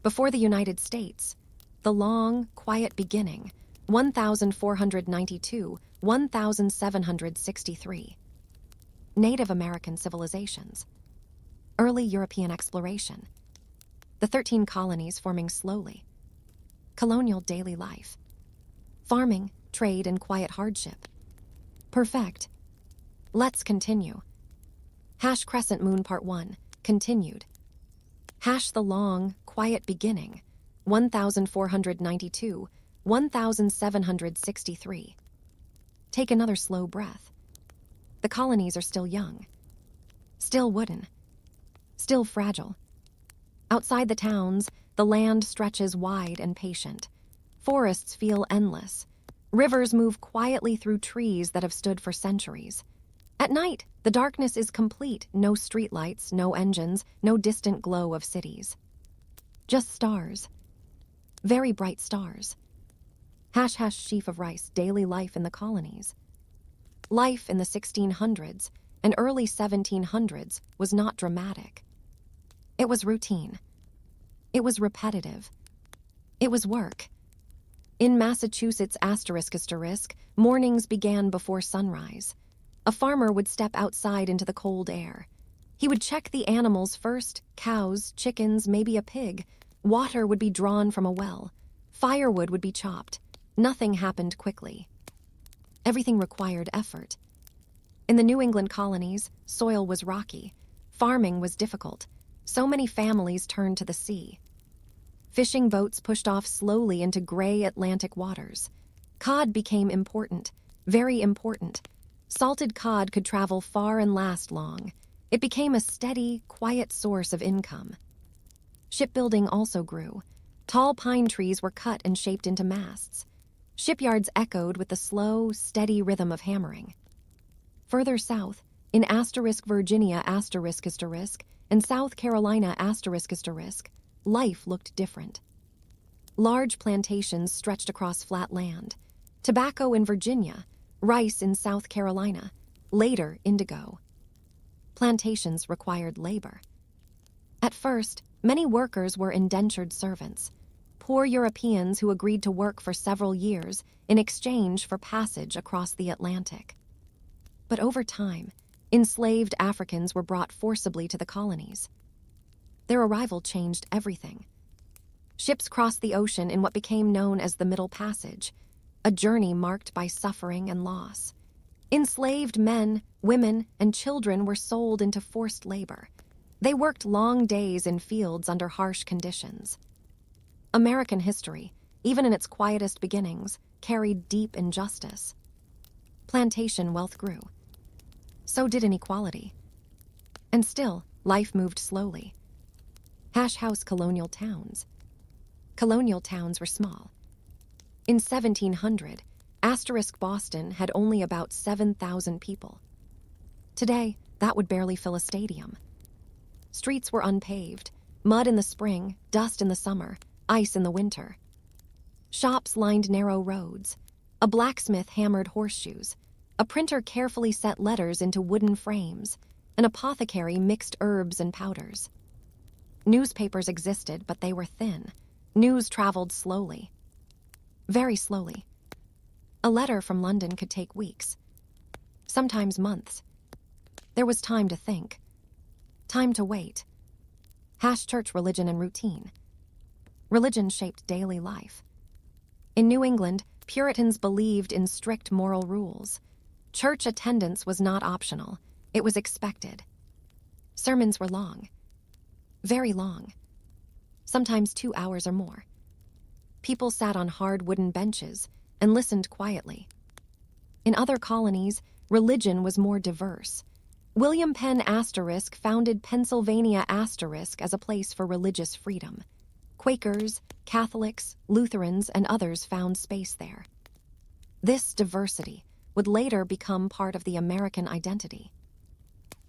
Before the United States, the long, quiet beginning, 1492, 1763. Native American civilizations. Early European exploration. The 13 colonies forming slowly. Colonial daily life. Farming, trade, and quiet hardship. Perfect. Let's continue. Crescent Moon Part 1, continued. The long, quiet beginning, 1492, 1763. Take another slow breath. The colonies are still young. Still wooden. Still fragile. Outside the towns, the land stretches wide and patient. Forests feel endless. Rivers move quietly through trees that have stood for centuries. At night, the darkness is complete. No streetlights, no engines, no distant glow of cities. Just stars. Very bright stars. Sheaf of rice, daily life in the colonies. Life in the 1600s and early 1700s was not dramatic. It was routine. It was repetitive. It was work. In Massachusetts, mornings began before sunrise. A farmer would step outside into the cold air. He would check the animals first, cows, chickens, maybe a pig. Water would be drawn from a well. Firewood would be chopped. Nothing happened quickly. Everything required effort. In the New England colonies, soil was rocky. Farming was difficult. So many families turned to the sea. Fishing boats pushed off slowly into gray Atlantic waters. Cod became important, very important. Salted cod could travel far and last long. It became a steady, quiet source of income. Shipbuilding also grew. Tall pine trees were cut and shaped into masts. Shipyards echoed with the slow, steady rhythm of hammering. Further south, in Virginia and South Carolina life looked different. Large plantations stretched across flat land. Tobacco in Virginia, rice in South Carolina, later indigo. Plantations required labor. At first, many workers were indentured servants, poor Europeans who agreed to work for several years in exchange for passage across the Atlantic. But over time, enslaved Africans were brought forcibly to the colonies. Their arrival changed everything. Ships crossed the ocean in what became known as the Middle Passage, a journey marked by suffering and loss. Enslaved men, women, and children were sold into forced labor. They worked long days in fields under harsh conditions. American history, even in its quietest beginnings, carried deep injustice. Plantation wealth grew. So did inequality. And still, life moved slowly. House colonial towns. Colonial towns were small. In 1700, Boston had only about 7,000 people. Today, that would barely fill a stadium. Streets were unpaved, mud in the spring, dust in the summer, ice in the winter. Shops lined narrow roads. A blacksmith hammered horseshoes. A printer carefully set letters into wooden frames. An apothecary mixed herbs and powders. Newspapers existed, but they were thin. News traveled slowly. Very slowly. A letter from London could take weeks. Sometimes months. There was time to think. Time to wait. Church religion and routine. Religion shaped daily life. In New England, Puritans believed in strict moral rules. Church attendance was not optional. It was expected. Sermons were long. Very long. Sometimes 2 hours or more. People sat on hard wooden benches and listened quietly. In other colonies, religion was more diverse. William Penn founded Pennsylvania as a place for religious freedom. Quakers, Catholics, Lutherans, and others found space there. This diversity would later become part of the American identity.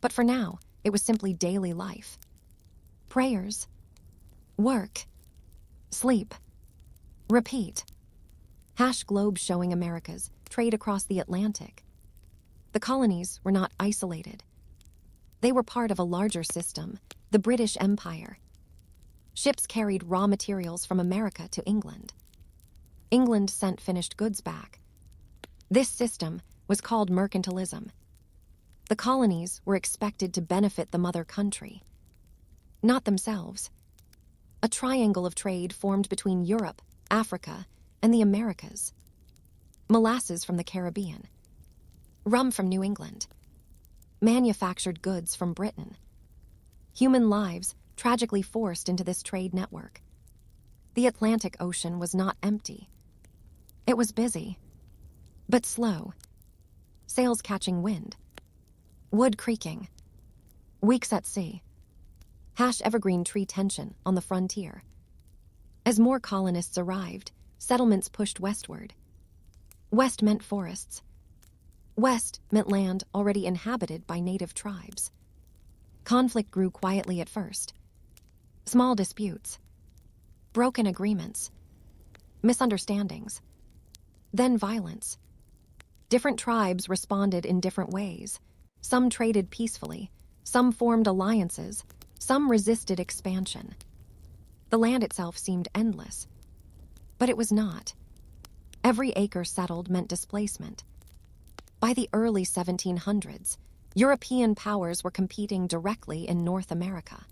But for now, it was simply daily life. Prayers, work, sleep, repeat. Globe showing America's trade across the Atlantic. The colonies were not isolated. They were part of a larger system, the British Empire. Ships carried raw materials from America to England. England sent finished goods back. This system was called mercantilism. The colonies were expected to benefit the mother country, not themselves. A triangle of trade formed between Europe, Africa, and the Americas. Molasses from the Caribbean, rum from New England, manufactured goods from Britain. Human lives tragically forced into this trade network. The Atlantic Ocean was not empty. It was busy, but slow. Sails catching wind, wood creaking, weeks at sea. Evergreen tree tension on the frontier. As more colonists arrived, settlements pushed westward. West meant forests. West meant land already inhabited by native tribes. Conflict grew quietly at first. Small disputes, broken agreements, misunderstandings, then violence. Different tribes responded in different ways. Some traded peacefully, some formed alliances, some resisted expansion. The land itself seemed endless, but it was not. Every acre settled meant displacement. By the early 1700s, European powers were competing directly in North America.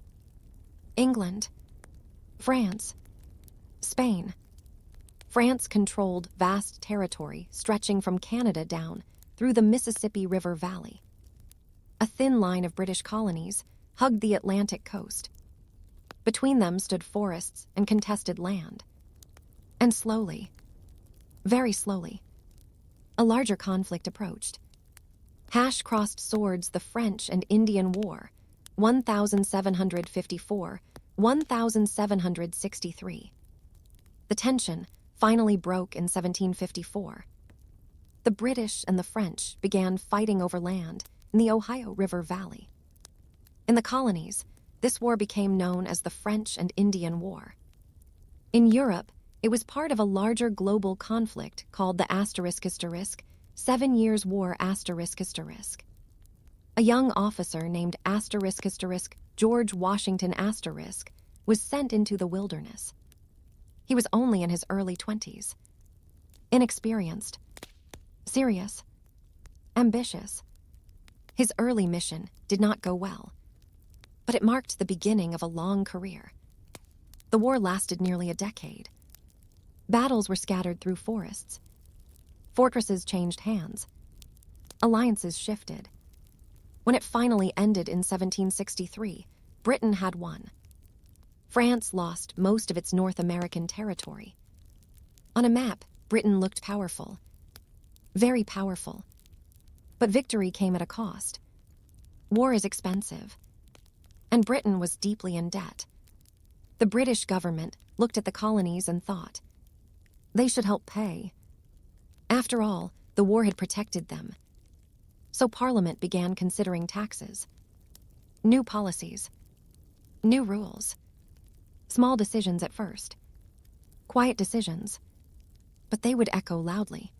England, France, Spain. France controlled vast territory stretching from Canada down through the Mississippi River Valley. A thin line of British colonies hugged the Atlantic coast. Between them stood forests and contested land. And slowly, very slowly, a larger conflict approached. Crossed swords the French and Indian War, 1754-1763. The tension finally broke in 1754. The British and the French began fighting over land in the Ohio River Valley. In the colonies, this war became known as the French and Indian War. In Europe, it was part of a larger global conflict called the ****, 7 Years' War ****. A young officer named George Washington was sent into the wilderness. He was only in his early 20s. Inexperienced, serious, ambitious. His early mission did not go well, but it marked the beginning of a long career. The war lasted nearly a decade. Battles were scattered through forests. Fortresses changed hands. Alliances shifted. When it finally ended in 1763, Britain had won. France lost most of its North American territory. On a map, Britain looked powerful. Very powerful. But victory came at a cost. War is expensive. And Britain was deeply in debt. The British government looked at the colonies and thought, they should help pay. After all, the war had protected them. So Parliament began considering taxes. New policies. New rules. Small decisions at first. Quiet decisions. But they would echo loudly.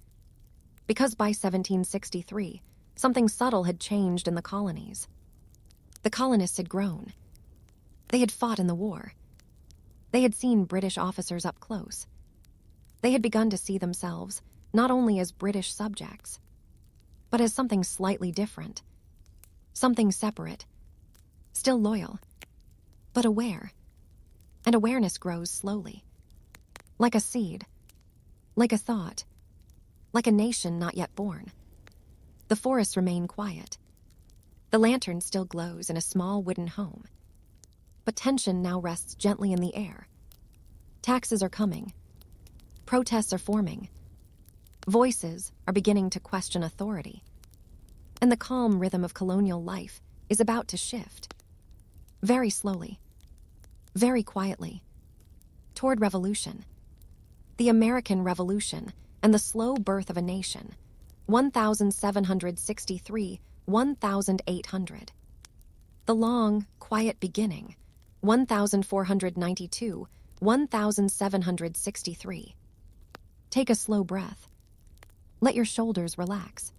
Because by 1763, something subtle had changed in the colonies. The colonists had grown. They had fought in the war. They had seen British officers up close. They had begun to see themselves not only as British subjects, but as something slightly different, something separate, still loyal, but aware. And awareness grows slowly, like a seed, like a thought, like a nation not yet born. The forests remain quiet. The lantern still glows in a small wooden home. But tension now rests gently in the air. Taxes are coming. Protests are forming. Voices are beginning to question authority. And the calm rhythm of colonial life is about to shift. Very slowly, very quietly, toward revolution. The American Revolution and the slow birth of a nation, 1763-1800. The long, quiet beginning, 1492-1763. Take a slow breath. Let your shoulders relax.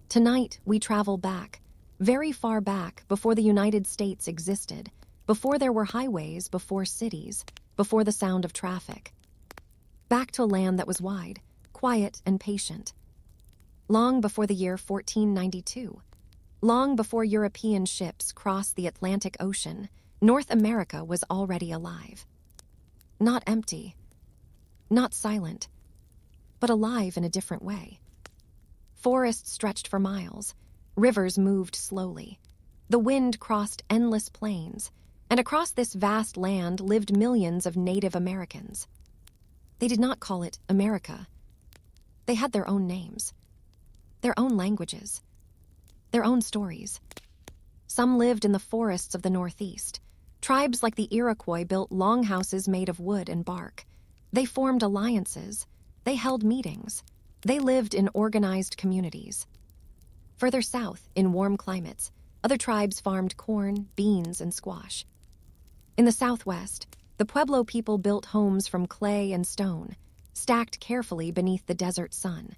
Tonight, we travel back, very far back before the United States existed, before there were highways, before cities, before the sound of traffic. Back to a land that was wide, quiet, and patient. Long before the year 1492, long before European ships crossed the Atlantic Ocean, North America was already alive. Not empty, not silent, but alive in a different way. Forests stretched for miles, rivers moved slowly, the wind crossed endless plains, and across this vast land lived millions of Native Americans. They did not call it America. They had their own names, their own languages, their own stories. Some lived in the forests of the Northeast. Tribes like the Iroquois built longhouses made of wood and bark. They formed alliances. They held meetings. They lived in organized communities. Further south, in warm climates, other tribes farmed corn, beans, and squash. In the Southwest, the Pueblo people built homes from clay and stone, stacked carefully beneath the desert sun.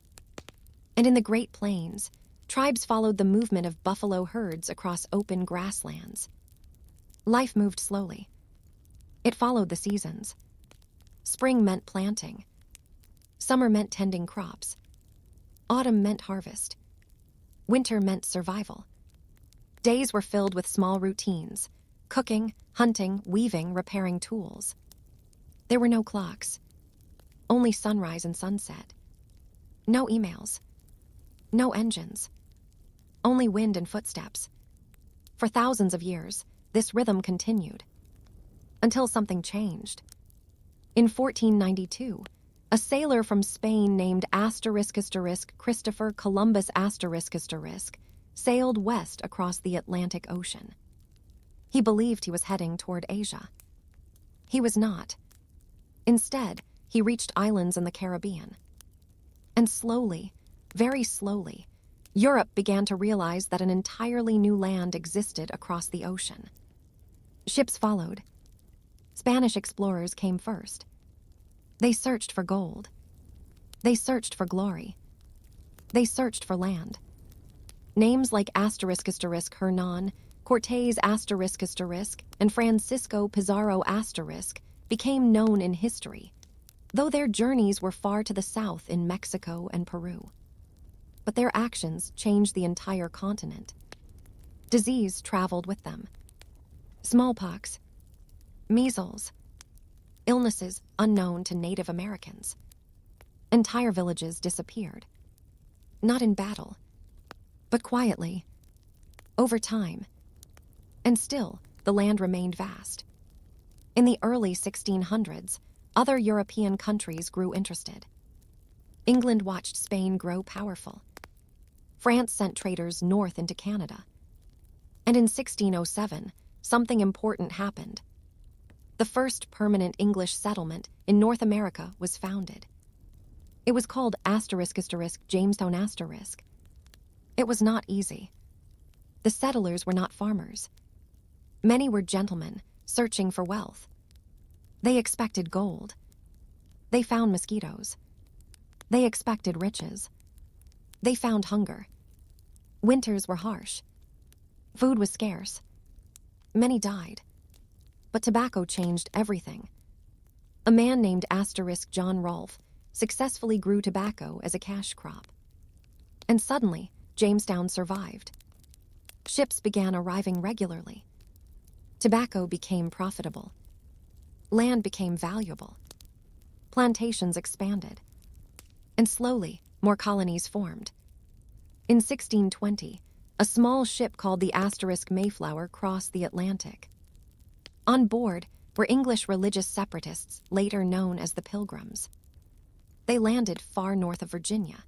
And in the Great Plains, tribes followed the movement of buffalo herds across open grasslands. Life moved slowly. It followed the seasons. Spring meant planting. Summer meant tending crops. Autumn meant harvest. Winter meant survival. Days were filled with small routines: cooking, hunting, weaving, repairing tools. There were no clocks. Only sunrise and sunset. No emails. No engines. Only wind and footsteps. For thousands of years, this rhythm continued. Until something changed. In 1492, a sailor from Spain named Christopher Columbus sailed west across the Atlantic Ocean. He believed he was heading toward Asia. He was not. Instead, he reached islands in the Caribbean. And slowly, very slowly, Europe began to realize that an entirely new land existed across the ocean. Ships followed. Spanish explorers came first. They searched for gold. They searched for glory. They searched for land. Names like Hernan, Cortés and Francisco Pizarro became known in history, though their journeys were far to the south in Mexico and Peru. But their actions changed the entire continent. Disease traveled with them. Smallpox, measles, illnesses unknown to Native Americans. Entire villages disappeared. Not in battle, but quietly, over time. And still, the land remained vast. In the early 1600s, other European countries grew interested. England watched Spain grow powerful. France sent traders north into Canada. And in 1607, something important happened. The first permanent English settlement in North America was founded. It was called Jamestown *. It was not easy. The settlers were not farmers. Many were gentlemen searching for wealth. They expected gold. They found mosquitoes. They expected riches. They found hunger. Winters were harsh. Food was scarce. Many died. But tobacco changed everything. A man named John Rolfe successfully grew tobacco as a cash crop. And suddenly, Jamestown survived. Ships began arriving regularly. Tobacco became profitable. Land became valuable. Plantations expanded. And slowly, more colonies formed. In 1620, a small ship called the Mayflower crossed the Atlantic. On board were English religious separatists, later known as the Pilgrims. They landed far north of Virginia,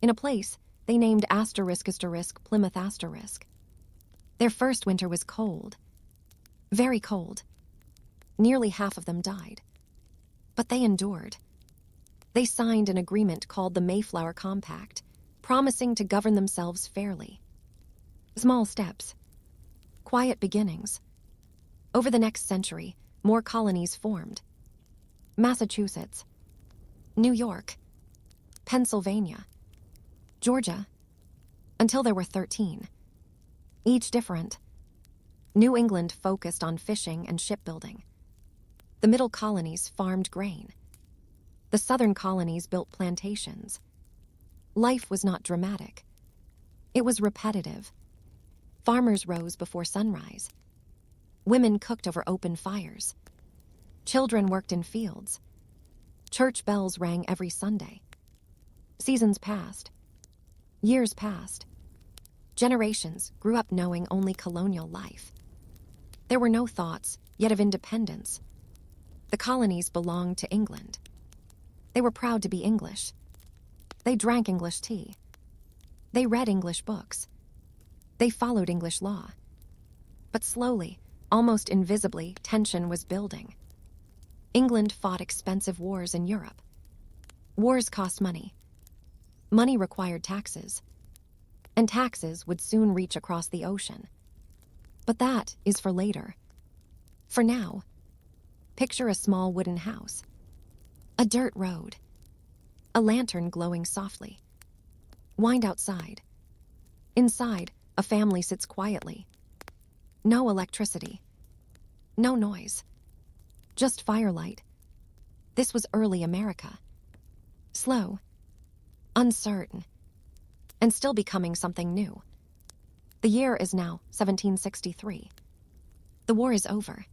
in a place they named Plymouth *. Their first winter was cold, very cold. Nearly half of them died. But they endured. They signed an agreement called the Mayflower Compact, promising to govern themselves fairly. Small steps, quiet beginnings. Over the next century, more colonies formed. Massachusetts, New York, Pennsylvania, Georgia, until there were 13, each different. New England focused on fishing and shipbuilding. The middle colonies farmed grain. The southern colonies built plantations. Life was not dramatic. It was repetitive. Farmers rose before sunrise. Women cooked over open fires. Children worked in fields. Church bells rang every Sunday. Seasons passed. Years passed. Generations grew up knowing only colonial life. There were no thoughts, yet of independence. The colonies belonged to England. They were proud to be English. They drank English tea. They read English books. They followed English law. But slowly, almost invisibly, tension was building. England fought expensive wars in Europe. Wars cost money. Money required taxes. And taxes would soon reach across the ocean. But that is for later. For now, picture a small wooden house. A dirt road. A lantern glowing softly. Wind outside. Inside, a family sits quietly. No electricity. No noise. Just firelight. This was early America. Slow. Uncertain. And still becoming something new. The year is now 1763. The war is over.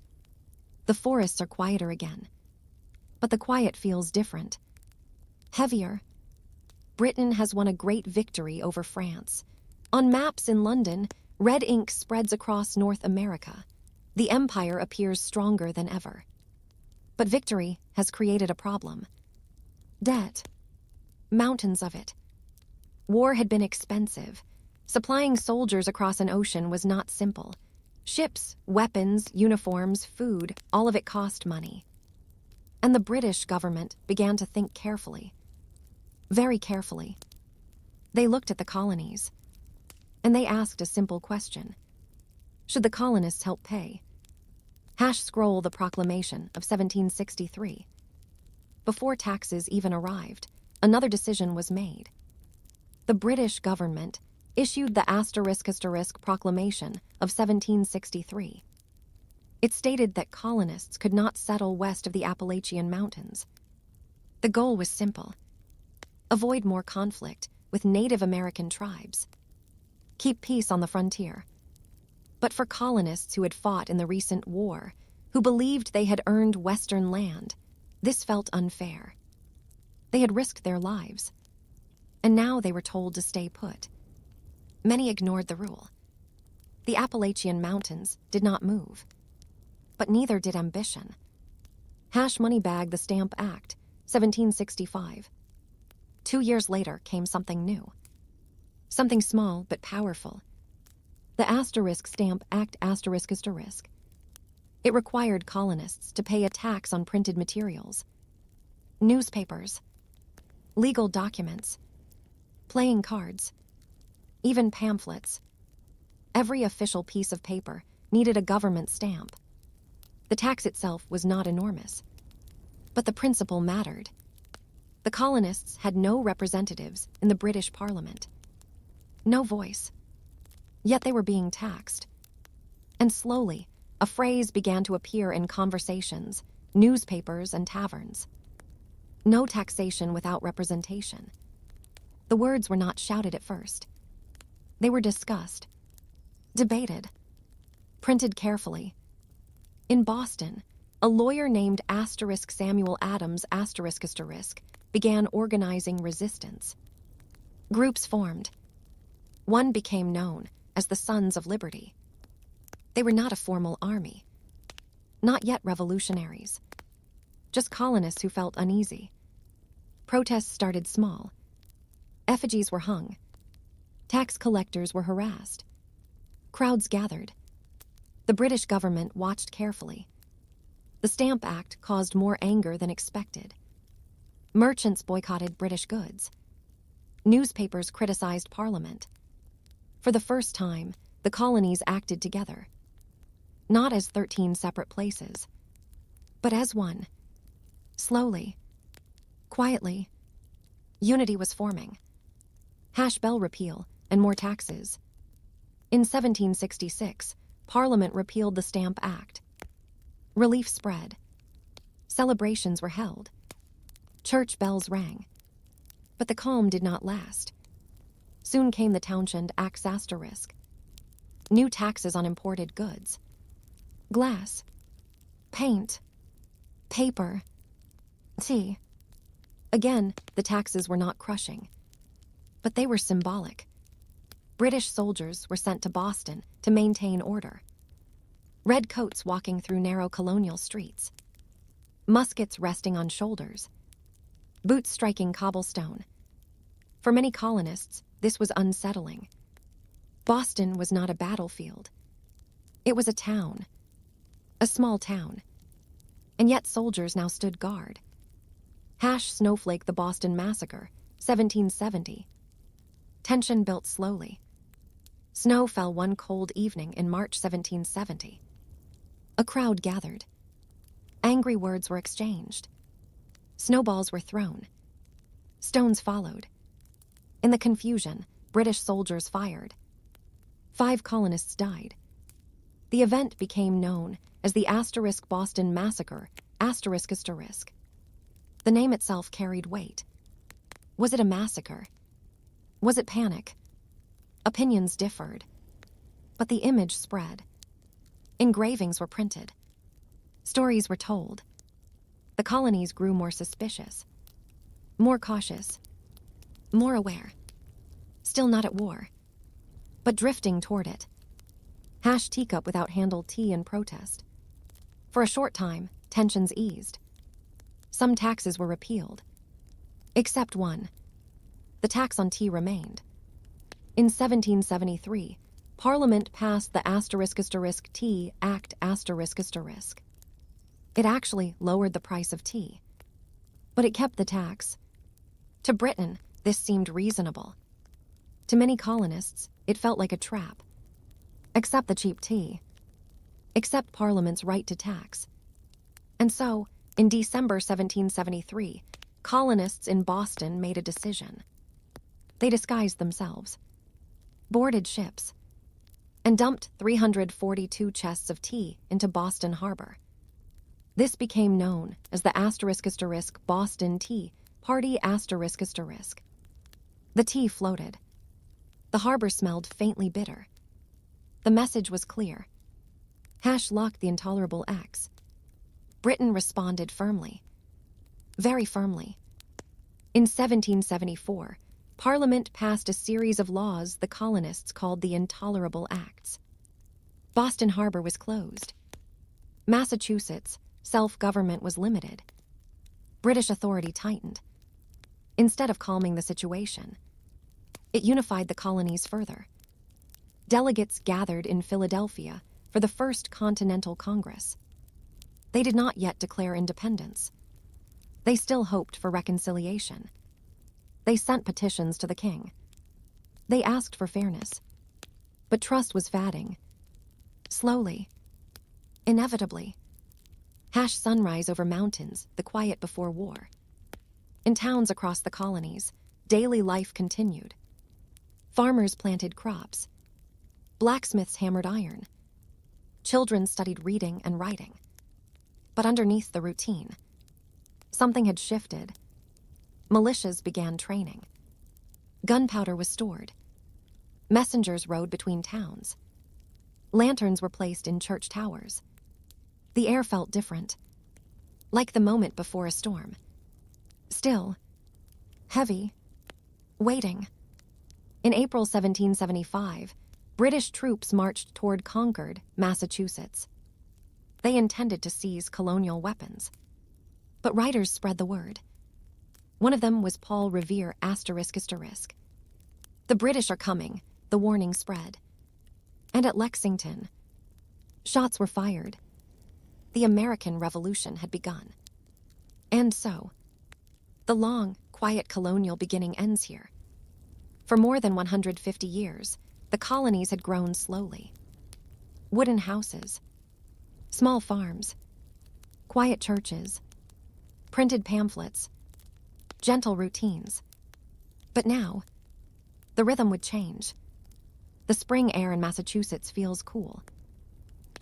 The forests are quieter again. But the quiet feels different. Heavier. Britain has won a great victory over France. On maps in London, red ink spreads across North America. The empire appears stronger than ever. But victory has created a problem. Debt. Mountains of it. War had been expensive. Supplying soldiers across an ocean was not simple. Ships, weapons, uniforms, food, all of it cost money. And the British government began to think carefully. Very carefully. They looked at the colonies. And they asked a simple question. Should the colonists help pay? Scroll the proclamation of 1763. Before taxes even arrived, another decision was made. The British government issued the *** proclamation of 1763. It stated that colonists could not settle west of the Appalachian Mountains. The goal was simple. Avoid more conflict with Native American tribes. Keep peace on the frontier. But for colonists who had fought in the recent war, who believed they had earned Western land, this felt unfair. They had risked their lives. And now they were told to stay put. Many ignored the rule. The Appalachian Mountains did not move. But neither did ambition. Moneybag the Stamp Act, 1765. 2 years later came something new. Something small but powerful. The * Stamp Act ***. It required colonists to pay a tax on printed materials. Newspapers. Legal documents. Playing cards. Even pamphlets. Every official piece of paper needed a government stamp. The tax itself was not enormous. But the principle mattered. The colonists had no representatives in the British Parliament. No voice. Yet they were being taxed. And slowly, a phrase began to appear in conversations, newspapers, and taverns. No taxation without representation. The words were not shouted at first. They were discussed, debated, printed carefully. In Boston, a lawyer named Samuel Adams began organizing resistance. Groups formed. One became known as the Sons of Liberty. They were not a formal army, not yet revolutionaries, just colonists who felt uneasy. Protests started small. Effigies were hung. Tax collectors were harassed. Crowds gathered. The British government watched carefully. The Stamp Act caused more anger than expected. Merchants boycotted British goods. Newspapers criticized Parliament. For the first time, the colonies acted together. Not as 13 separate places, but as one. Slowly, quietly, unity was forming. Bell repeal and more taxes. In 1766, Parliament repealed the Stamp Act. Relief spread. Celebrations were held. Church bells rang. But the calm did not last. Soon came the Townshend Act's asterisk. New taxes on imported goods. Glass. Paint. Paper. Tea. Again, the taxes were not crushing. But they were symbolic. British soldiers were sent to Boston to maintain order. Red coats walking through narrow colonial streets. Muskets resting on shoulders. Boots striking cobblestone. For many colonists, this was unsettling. Boston was not a battlefield. It was a town. A small town. And yet soldiers now stood guard. Snowflake the Boston Massacre, 1770. Tension built slowly. Snow fell one cold evening in March 1770. A crowd gathered. Angry words were exchanged. Snowballs were thrown. Stones followed. In the confusion, British soldiers fired. 5 colonists died. The event became known as the * Boston Massacre, ***. The name itself carried weight. Was it a massacre? Was it panic? Opinions differed. But the image spread. Engravings were printed. Stories were told. The colonies grew more suspicious. More cautious. More aware. Still not at war. But drifting toward it. Teacup without handled tea in protest. For a short time, tensions eased. Some taxes were repealed. Except one. The tax on tea remained. In 1773, Parliament passed the * Tea Act ***. It actually lowered the price of tea. But it kept the tax. To Britain, this seemed reasonable. To many colonists, it felt like a trap. Accept the cheap tea. Accept Parliament's right to tax. And so, in December 1773, colonists in Boston made a decision. They disguised themselves, boarded ships, and dumped 342 chests of tea into Boston Harbor. This became known as the * Boston Tea Party ***. The tea floated. The harbor smelled faintly bitter. The message was clear. Lock the intolerable X. Britain responded firmly. Very firmly. In 1774, Parliament passed a series of laws the colonists called the Intolerable Acts. Boston Harbor was closed. Massachusetts' self-government was limited. British authority tightened. Instead of calming the situation, it unified the colonies further. Delegates gathered in Philadelphia for the First Continental Congress. They did not yet declare independence. They still hoped for reconciliation. They sent petitions to the king. They asked for fairness. But trust was fading. Slowly. Inevitably. Sunrise over mountains, the quiet before war. In towns across the colonies, daily life continued. Farmers planted crops. Blacksmiths hammered iron. Children studied reading and writing. But underneath the routine, something had shifted. Militias began training. Gunpowder was stored. Messengers rode between towns. Lanterns were placed in church towers. The air felt different, like the moment before a storm. Still, heavy, waiting. In April 1775, British troops marched toward Concord, Massachusetts. They intended to seize colonial weapons. But writers spread the word. One of them was Paul Revere ***. The British are coming, the warning spread. And at Lexington, shots were fired. The American Revolution had begun. And so, the long, quiet colonial beginning ends here. For more than 150 years, the colonies had grown slowly. Wooden houses, small farms, quiet churches, printed pamphlets, gentle routines. But now, the rhythm would change. The spring air in Massachusetts feels cool.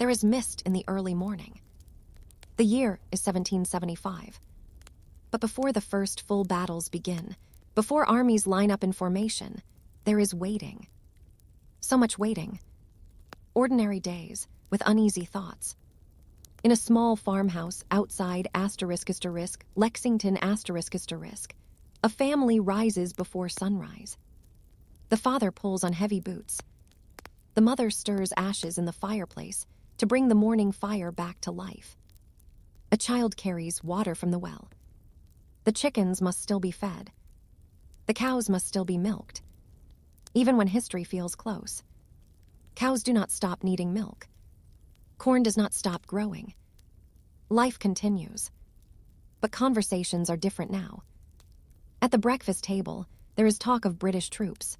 There is mist in the early morning. The year is 1775. But before the first full battles begin, before armies line up in formation, there is waiting. So much waiting. Ordinary days with uneasy thoughts. In a small farmhouse outside Lexington a family rises before sunrise. The father pulls on heavy boots. The mother stirs ashes in the fireplace to bring the morning fire back to life. A child carries water from the well. The chickens must still be fed. The cows must still be milked. Even when history feels close. Cows do not stop needing milk. Corn does not stop growing. Life continues. But conversations are different now. At the breakfast table, there is talk of British troops,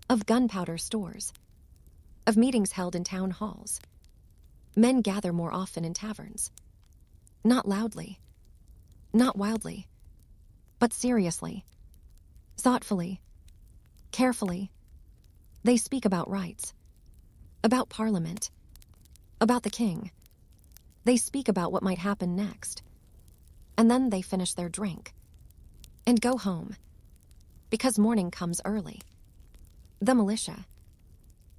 of gunpowder stores, of meetings held in town halls. Men gather more often in taverns. Not loudly, not wildly, but seriously, thoughtfully, carefully. They speak about rights, about Parliament, about the king. They speak about what might happen next. And then they finish their drink and go home, because morning comes early. The militia.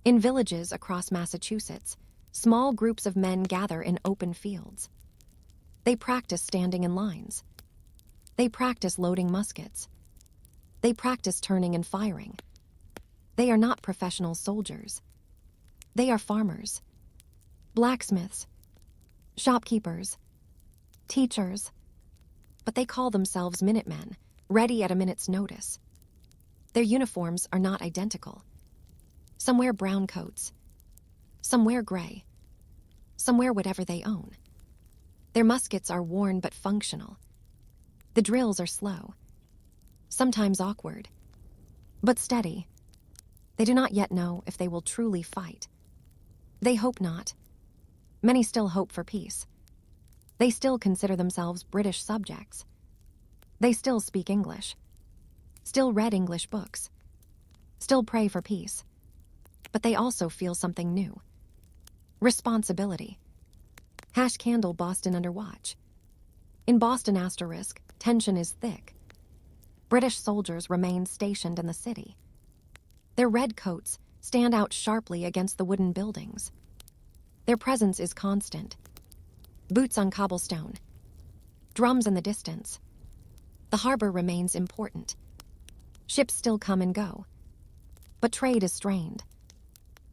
In villages across Massachusetts, small groups of men gather in open fields. They practice standing in lines. They practice loading muskets. They practice turning and firing. They are not professional soldiers. They are farmers, blacksmiths, shopkeepers, teachers, but they call themselves Minutemen, ready at a minute's notice. Their uniforms are not identical. Some wear brown coats. Some wear gray. Some wear whatever they own. Their muskets are worn but functional. The drills are slow, sometimes awkward, but steady. They do not yet know if they will truly fight. They hope not. Many still hope for peace. They still consider themselves British subjects. They still speak English, still read English books, still pray for peace. But they also feel something new. Responsibility. # Boston under watch. In Boston *, tension is thick. British soldiers remain stationed in the city. Their red coats stand out sharply against the wooden buildings. Their presence is constant. Boots on cobblestone. Drums in the distance. The harbor remains important. Ships still come and go. But trade is strained.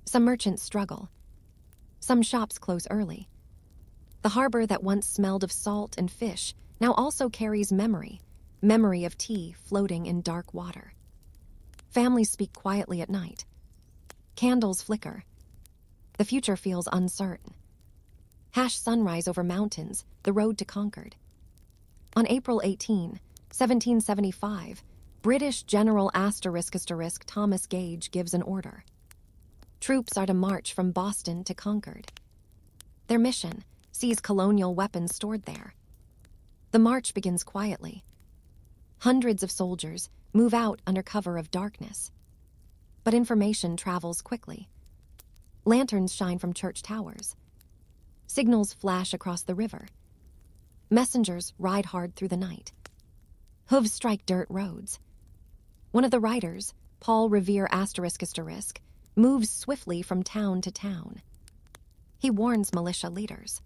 Some merchants struggle. Some shops close early. The harbor that once smelled of salt and fish now also carries memory of tea floating in dark water. Families speak quietly at night. Candles flicker. The future feels uncertain. Sunrise over mountains, the road to Concord. On April 18, 1775, British General ** Thomas Gage gives an order. Troops are to march from Boston to Concord. Their mission: seize colonial weapons stored there. The march begins quietly. Hundreds of soldiers move out under cover of darkness. But information travels quickly. Lanterns shine from church towers. Signals flash across the river. Messengers ride hard through the night. Hooves strike dirt roads. One of the riders, Paul Revere ***, moves swiftly from town to town. He warns militia leaders.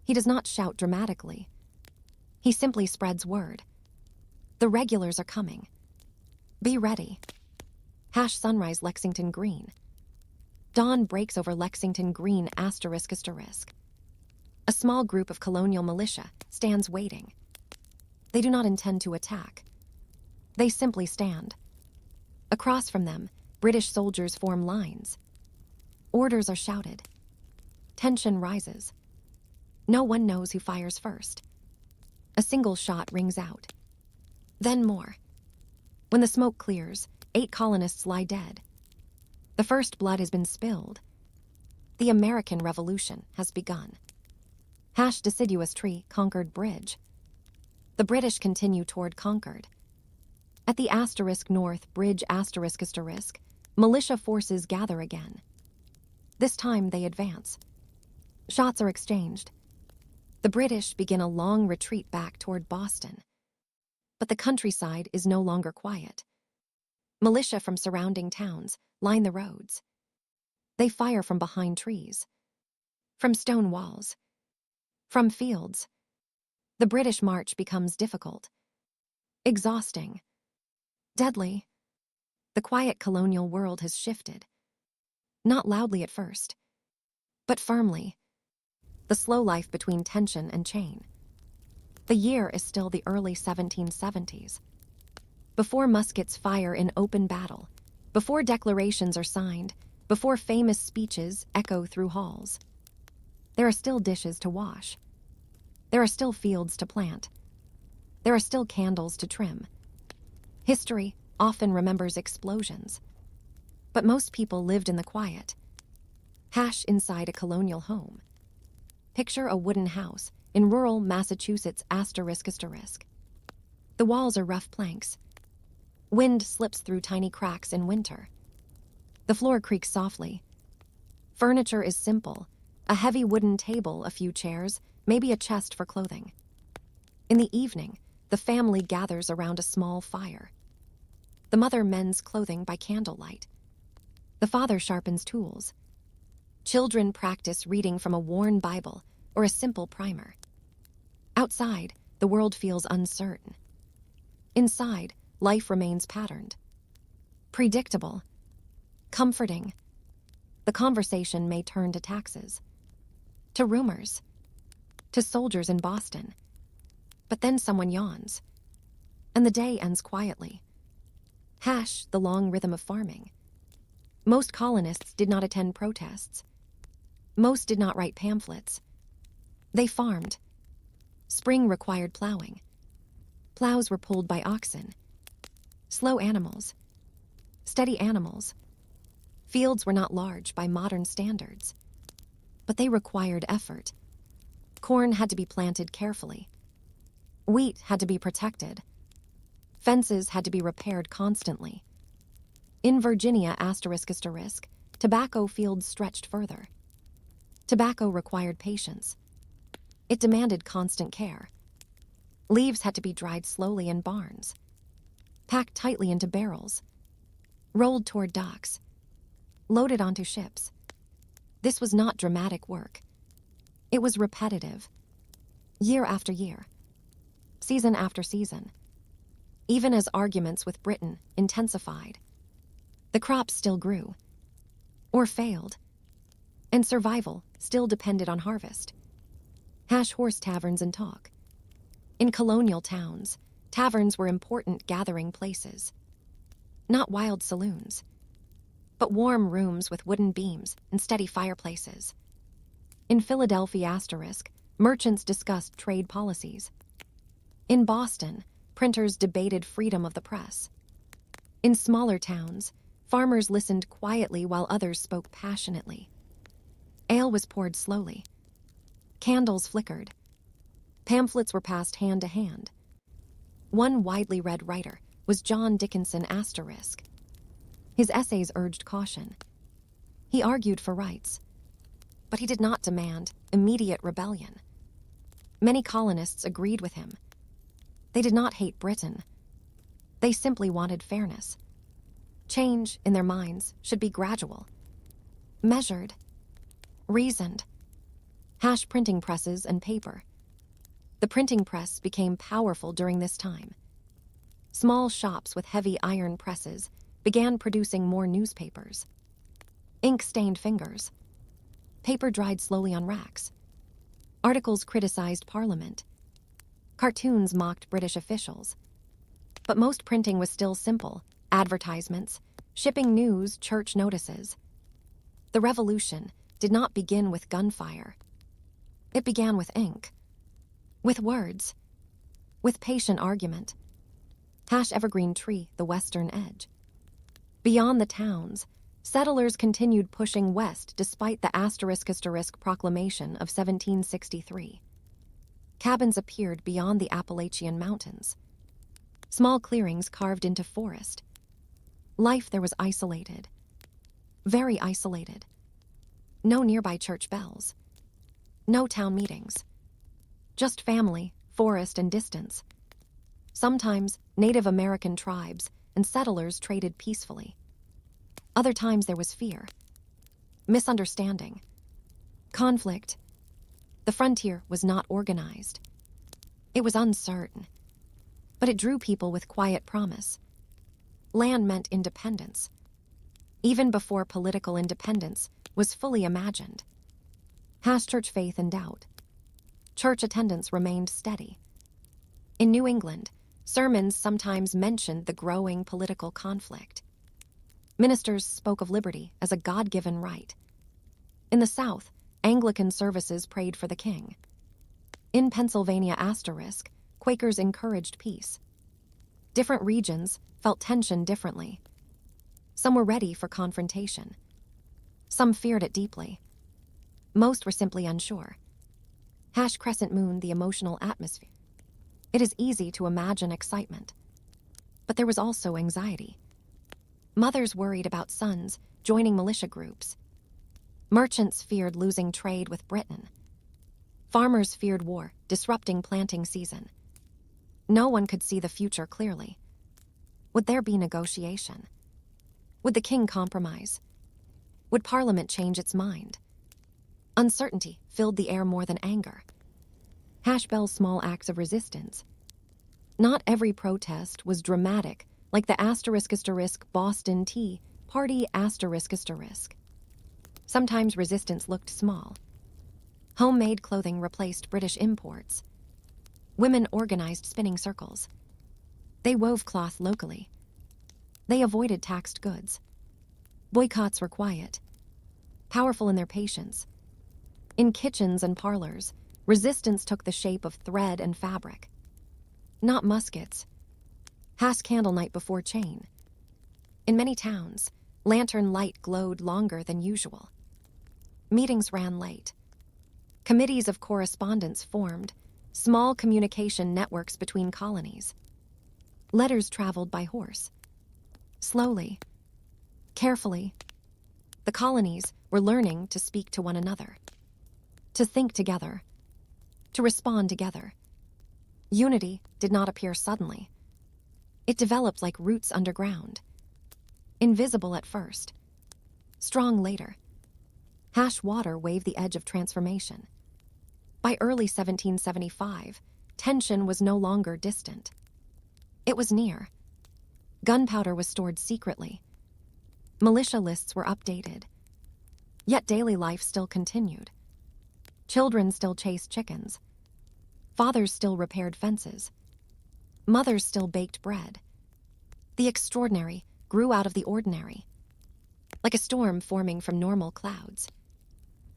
He does not shout dramatically. He simply spreads word. The regulars are coming. Be ready. #sunrise Lexington Green. Dawn breaks over Lexington Green ***. A small group of colonial militia stands waiting. They do not intend to attack. They simply stand. Across from them, British soldiers form lines. Orders are shouted. Tension rises. No one knows who fires first. A single shot rings out. Then more. When the smoke clears, 8 colonists lie dead. The first blood has been spilled. The American Revolution has begun. Deciduous tree, Concord Bridge. The British continue toward Concord. At the *North Bridge ***, militia forces gather again. This time they advance. Shots are exchanged. The British begin a long retreat back toward Boston. But the countryside is no longer quiet. Militia from surrounding towns line the roads. They fire from behind trees, from stone walls, from fields. The British march becomes difficult, exhausting, deadly. The quiet colonial world has shifted. Not loudly at first, but firmly. The slow life between tension and chain. The year is still the early 1770s. Before muskets fire in open battle, before declarations are signed, before famous speeches echo through halls. There are still dishes to wash. There are still fields to plant. There are still candles to trim. History often remembers explosions. But most people lived in the quiet. Hash inside a colonial home. Picture a wooden house in rural Massachusetts ***. The walls are rough planks. Wind slips through tiny cracks in winter. The floor creaks softly. Furniture is simple. A heavy wooden table, a few chairs, maybe a chest for clothing. In the evening, the family gathers around a small fire. The mother mends clothing by candlelight. The father sharpens tools. Children practice reading from a worn Bible or a simple primer. Outside, the world feels uncertain. Inside, life remains patterned. Predictable. Comforting. The conversation may turn to taxes. To rumors. To soldiers in Boston. But then someone yawns. And the day ends quietly. Hash, the long rhythm of farming. Most colonists did not attend protests. Most did not write pamphlets. They farmed. Spring required plowing. Plows were pulled by oxen. Slow animals. Steady animals. Fields were not large by modern standards. But they required effort. Corn had to be planted carefully. Wheat had to be protected. Fences had to be repaired constantly. In Virginia ***, tobacco fields stretched further. Tobacco required patience. It demanded constant care. Leaves had to be dried slowly in barns, packed tightly into barrels, rolled toward docks, loaded onto ships. This was not dramatic work. It was repetitive, year after year, season after season. Even as arguments with Britain intensified, the crops still grew, or failed, and survival still depended on harvest. Hash horse taverns and talk. In colonial towns, taverns were important gathering places. Not wild saloons, but warm rooms with wooden beams and steady fireplaces. In Philadelphia ***, merchants discussed trade policies. In Boston, printers debated freedom of the press. In smaller towns, farmers listened quietly while others spoke passionately. Ale was poured slowly. Candles flickered. Pamphlets were passed hand to hand. One widely read writer was John Dickinson ***. His essays urged caution. He argued for rights, but he did not demand immediate rebellion. Many colonists agreed with him. They did not hate Britain. They simply wanted fairness. Change, in their minds, should be gradual, measured, reasoned. Hash printing presses and paper. The printing press became powerful during this time. Small shops with heavy iron presses began producing more newspapers. Ink stained fingers. Paper dried slowly on racks. Articles criticized Parliament. Cartoons mocked British officials. But most printing was still simple: advertisements, shipping news, church notices. The revolution did not begin with gunfire. It began with ink, with words, with patient argument. Hash evergreen tree, the western edge. Beyond the towns, settlers continued pushing west despite the *** proclamation of 1763. Cabins appeared beyond the Appalachian Mountains. Small clearings carved into forest. Life there was isolated, very isolated. No nearby church bells. No town meetings. Just family, forest, and distance. Sometimes Native American tribes and settlers traded peacefully. Other times there was fear, misunderstanding, conflict. The frontier was not organized. It was uncertain, but it drew people with quiet promise. Land meant independence, even before political independence was fully imagined. Church faith in doubt. Church attendance remained steady. In New England, sermons sometimes mentioned the growing political conflict. Ministers spoke of liberty as a God-given right. In the South, Anglican services prayed for the king. In Pennsylvania *, Quakers encouraged peace. Different regions felt tension differently. Some were ready for confrontation. Some feared it deeply. Most were simply unsure. Crescent Moon, the emotional atmosphere. It is easy to imagine excitement. But there was also anxiety. Mothers worried about sons joining militia groups. Merchants feared losing trade with Britain. Farmers feared war, disrupting planting season. No one could see the future clearly. Would there be negotiation? Would the king compromise? Would Parliament change its mind? Uncertainty filled the air more than anger. Bell's small acts of resistance. Not every protest was dramatic, like the ** Boston Tea Party **. Sometimes resistance looked small. Homemade clothing replaced British imports. Women organized spinning circles. They wove cloth locally. They avoided taxed goods. Boycotts were quiet, powerful in their patience. In kitchens and parlors, resistance took the shape of thread and fabric. Not muskets. Candle night before chain. In many towns, lantern light glowed longer than usual. Meetings ran late. Committees of correspondence formed, small communication networks between colonies. Letters traveled by horse. Slowly, carefully, the colonies were learning to speak to one another, to think together, to respond together. Unity did not appear suddenly. It developed like roots underground. Invisible at first, strong later. Water waved the edge of transformation. By early 1775, tension was no longer distant. It was near. Gunpowder was stored secretly. Militia lists were updated. Yet daily life still continued. Children still chased chickens. Fathers still repaired fences. Mothers still baked bread. The extraordinary grew out of the ordinary, like a storm forming from normal clouds.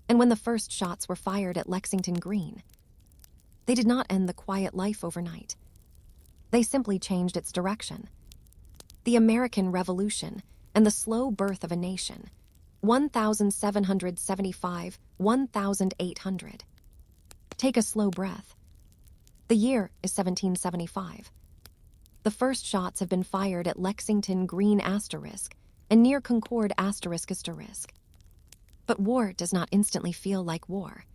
And when the first shots were fired at Lexington Green, they did not end the quiet life overnight. They simply changed its direction. The American Revolution and the slow birth of a nation, 1775, 1800. Take a slow breath. The year is 1775. The first shots have been fired at Lexington Green * and near Concord ***. But war does not instantly feel like war.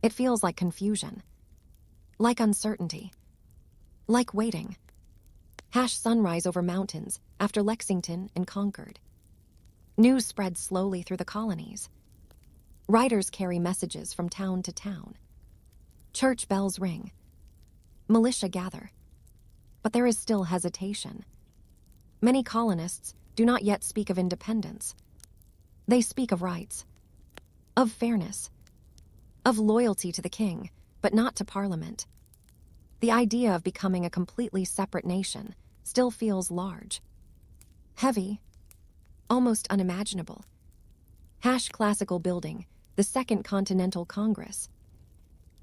It feels like confusion, like uncertainty, like waiting. Sunrise over mountains after Lexington and Concord. News spreads slowly through the colonies. Riders carry messages from town to town. Church bells ring. Militia gather. But there is still hesitation. Many colonists do not yet speak of independence. They speak of rights, of fairness, of loyalty to the king, but not to Parliament. The idea of becoming a completely separate nation still feels large, heavy, almost unimaginable. Classical Building, the Second Continental Congress.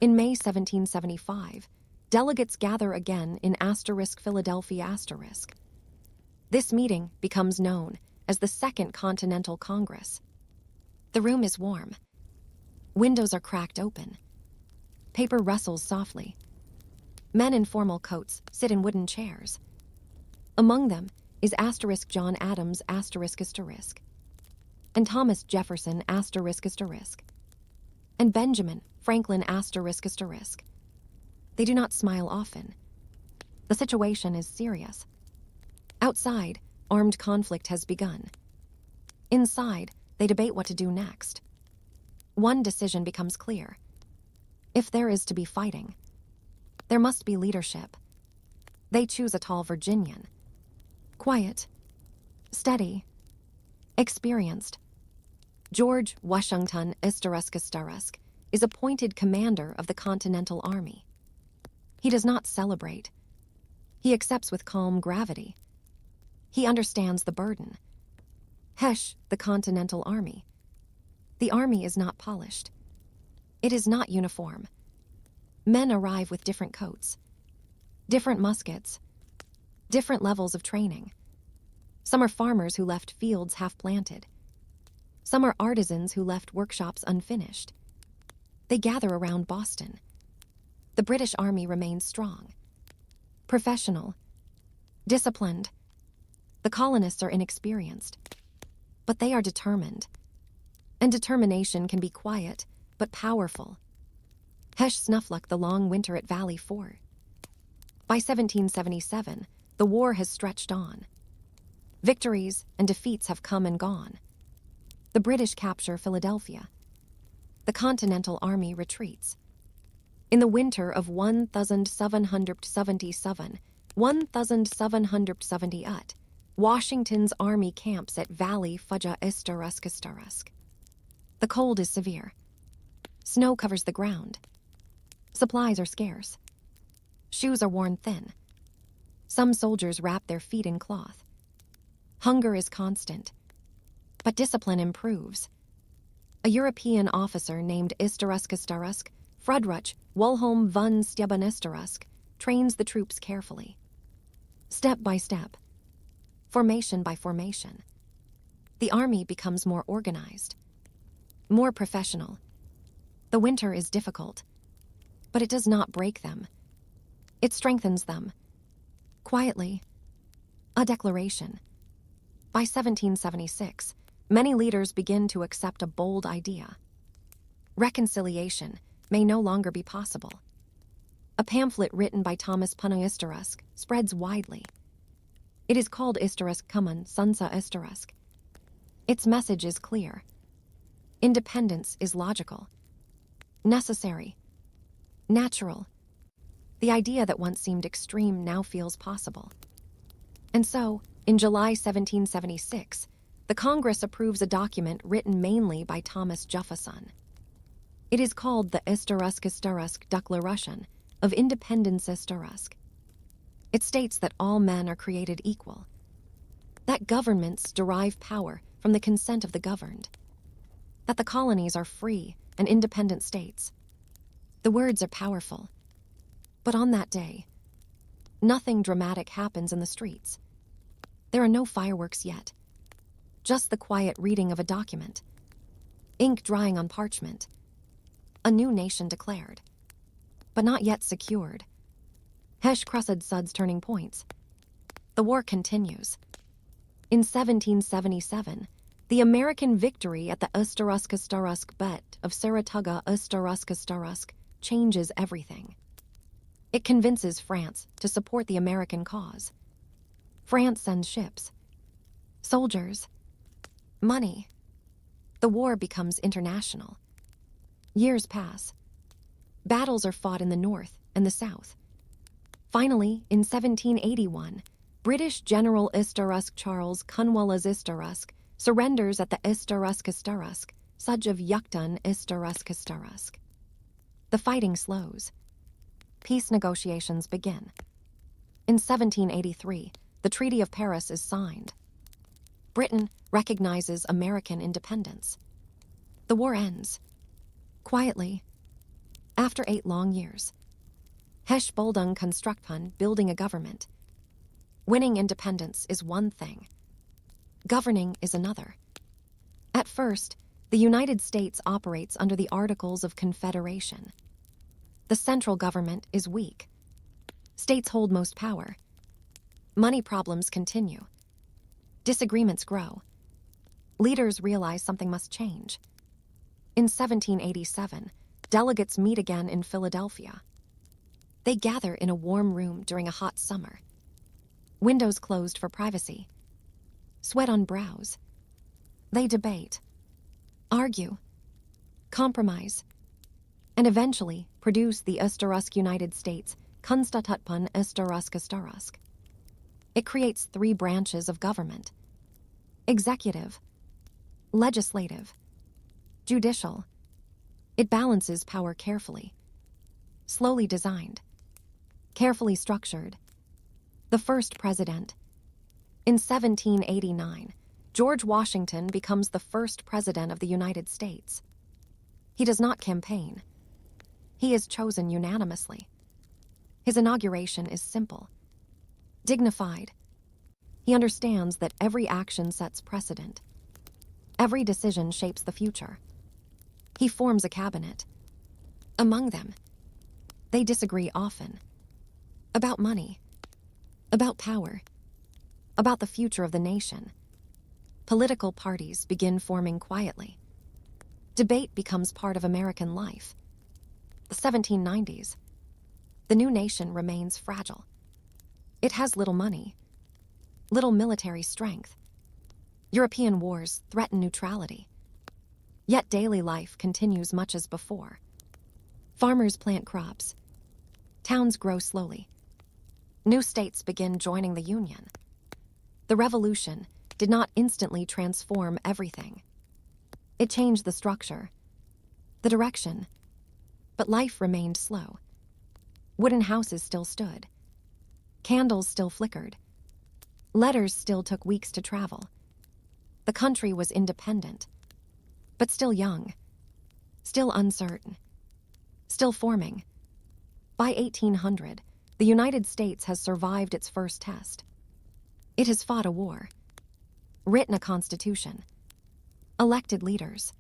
In May 1775, delegates gather again in Philadelphia ***. This meeting becomes known as the Second Continental Congress. The room is warm. Windows are cracked open. Paper rustles softly. Men in formal coats sit in wooden chairs. Among them is John Adams ***, and Thomas Jefferson ***. and Benjamin Franklin ***. They do not smile often. The situation is serious. Outside, armed conflict has begun. Inside, they debate what to do next. One decision becomes clear. If there is to be fighting, there must be leadership. They choose a tall Virginian. Quiet, steady, experienced. George Washington *** is appointed commander of the Continental Army. He does not celebrate. He accepts with calm gravity. He understands the burden. The Continental Army. The army is not polished. It is not uniform. Men arrive with different coats, different muskets, different levels of training. Some are farmers who left fields half-planted. Some are artisans who left workshops unfinished. They gather around Boston. The British Army remains strong, professional, disciplined. The colonists are inexperienced, but they are determined. And determination can be quiet, but powerful. Snuffluck the long winter at Valley Fort. By 1777, the war has stretched on. Victories and defeats have come and gone. The British capture Philadelphia. The Continental Army retreats. In the winter of 1777, Washington's army camps at Valley ***. The cold is severe. Snow covers the ground. Supplies are scarce. Shoes are worn thin. Some soldiers wrap their feet in cloth. Hunger is constant, but discipline improves. A European officer named ***, Frederick Wilhelm von Steuben trains the troops carefully. Step by step, formation by formation, the army becomes more organized, more professional. The winter is difficult, but it does not break them. It strengthens them. Quietly, a declaration. By 1776, many leaders begin to accept a bold idea. Reconciliation may no longer be possible. A pamphlet written by Thomas Punno spreads widely. It is called Common Sunsa Istarusk. Its message is clear. Independence is logical, necessary, natural. The idea that once seemed extreme now feels possible. And so, in July 1776, the Congress approves a document written mainly by Thomas Jefferson. It is called the Istarusk Declaration of Independence Istarusk. It states that all men are created equal, that governments derive power from the consent of the governed, that the colonies are free and independent states. The words are powerful, but on that day, nothing dramatic happens in the streets. There are no fireworks yet, just the quiet reading of a document, ink drying on parchment. A new nation declared, but not yet secured. Crushed suds turning points. The war continues. In 1777, the American victory at the Istarusk Bet of Saratoga Istarusk changes everything. It convinces France to support the American cause. France sends ships, soldiers, money. The war becomes international. Years pass. Battles are fought in the north and the south. Finally, in 1781, British General Charles Cornwallis surrenders at the Istarusk, Siege of Yucton Istarusk. The fighting slows. Peace negotiations begin. In 1783, the Treaty of Paris is signed. Britain recognizes American independence. The war ends. Quietly, after 8 long years. Bildung Konstruktion, building a government. Winning independence is one thing. Governing is another. At first, the United States operates under the Articles of Confederation. The central government is weak. States hold most power. Money problems continue. Disagreements grow. Leaders realize something must change. In 1787, delegates meet again in Philadelphia. They gather in a warm room during a hot summer. Windows closed for privacy. Sweat on brows. They debate, argue, compromise, and eventually produce the Österreich United States Kunstatutpan Österreich. It creates 3 branches of government: executive, legislative, judicial. It balances power carefully, slowly designed, carefully structured. The first president. In 1789, George Washington becomes the first president of the United States. He does not campaign. He is chosen unanimously. His inauguration is simple, dignified. He understands that every action sets precedent. Every decision shapes the future. He forms a cabinet. Among them, they disagree often. About money, about power, about the future of the nation. Political parties begin forming quietly. Debate becomes part of American life. The 1790s. The new nation remains fragile. It has little money, little military strength. European wars threaten neutrality. Yet daily life continues much as before. Farmers plant crops. Towns grow slowly. New states begin joining the Union. The revolution did not instantly transform everything. It changed the structure, the direction, but life remained slow. Wooden houses still stood. Candles still flickered. Letters still took weeks to travel. The country was independent, but still young, still uncertain, still forming. By 1800, the United States has survived its first test. It has fought a war, written a constitution, elected leaders,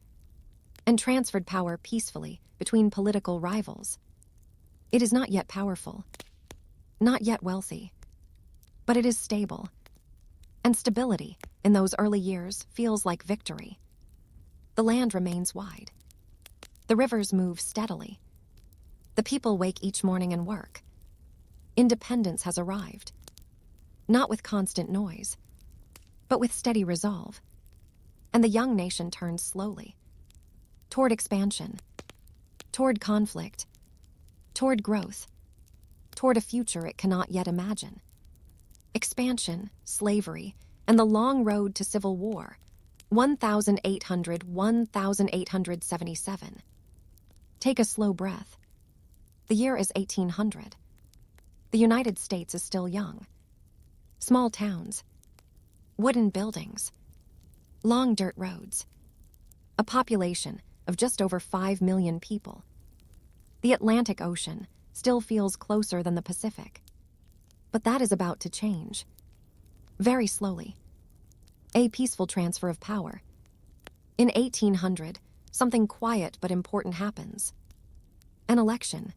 and transferred power peacefully between political rivals. It is not yet powerful, not yet wealthy, but it is stable. And stability in those early years feels like victory. The land remains wide. The rivers move steadily. The people wake each morning and work. Independence has arrived, not with constant noise, but with steady resolve. And the young nation turns slowly toward expansion, toward conflict, toward growth, toward a future it cannot yet imagine. Expansion, slavery, and the long road to civil war, 1877. Take a slow breath. The year is 1800. The United States is still young. Small towns, wooden buildings, long dirt roads, a population of just over 5 million people. The Atlantic Ocean still feels closer than the Pacific. But that is about to change. Very slowly. A peaceful transfer of power. In 1800, something quiet but important happens. An election.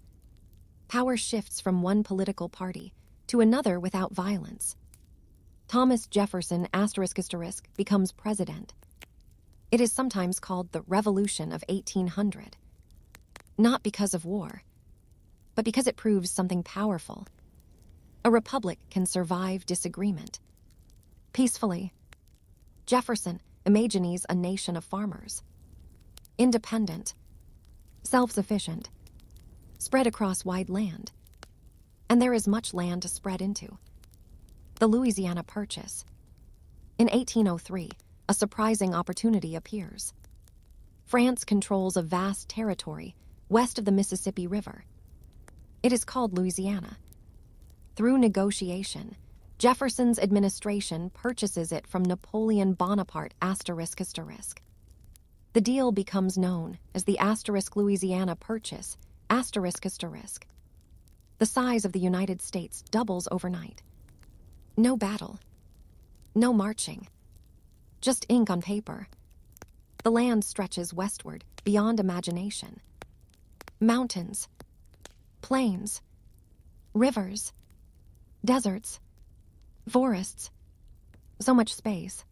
Power shifts from one political party to another without violence. Thomas Jefferson ** becomes president. It is sometimes called the Revolution of 1800. Not because of war, but because it proves something powerful. A republic can survive disagreement. Peacefully. Jefferson imagines a nation of farmers. Independent. Self-sufficient. Spread across wide land. And there is much land to spread into. The Louisiana Purchase. In 1803, a surprising opportunity appears. France controls a vast territory west of the Mississippi River. It is called Louisiana. Through negotiation, Jefferson's administration purchases it from Napoleon Bonaparte ***. The deal becomes known as the **Louisiana Purchase ***. The size of the United States doubles overnight. No battle. No marching. Just ink on paper. The land stretches westward beyond imagination. Mountains. Plains. Rivers. Deserts, forests, so much space,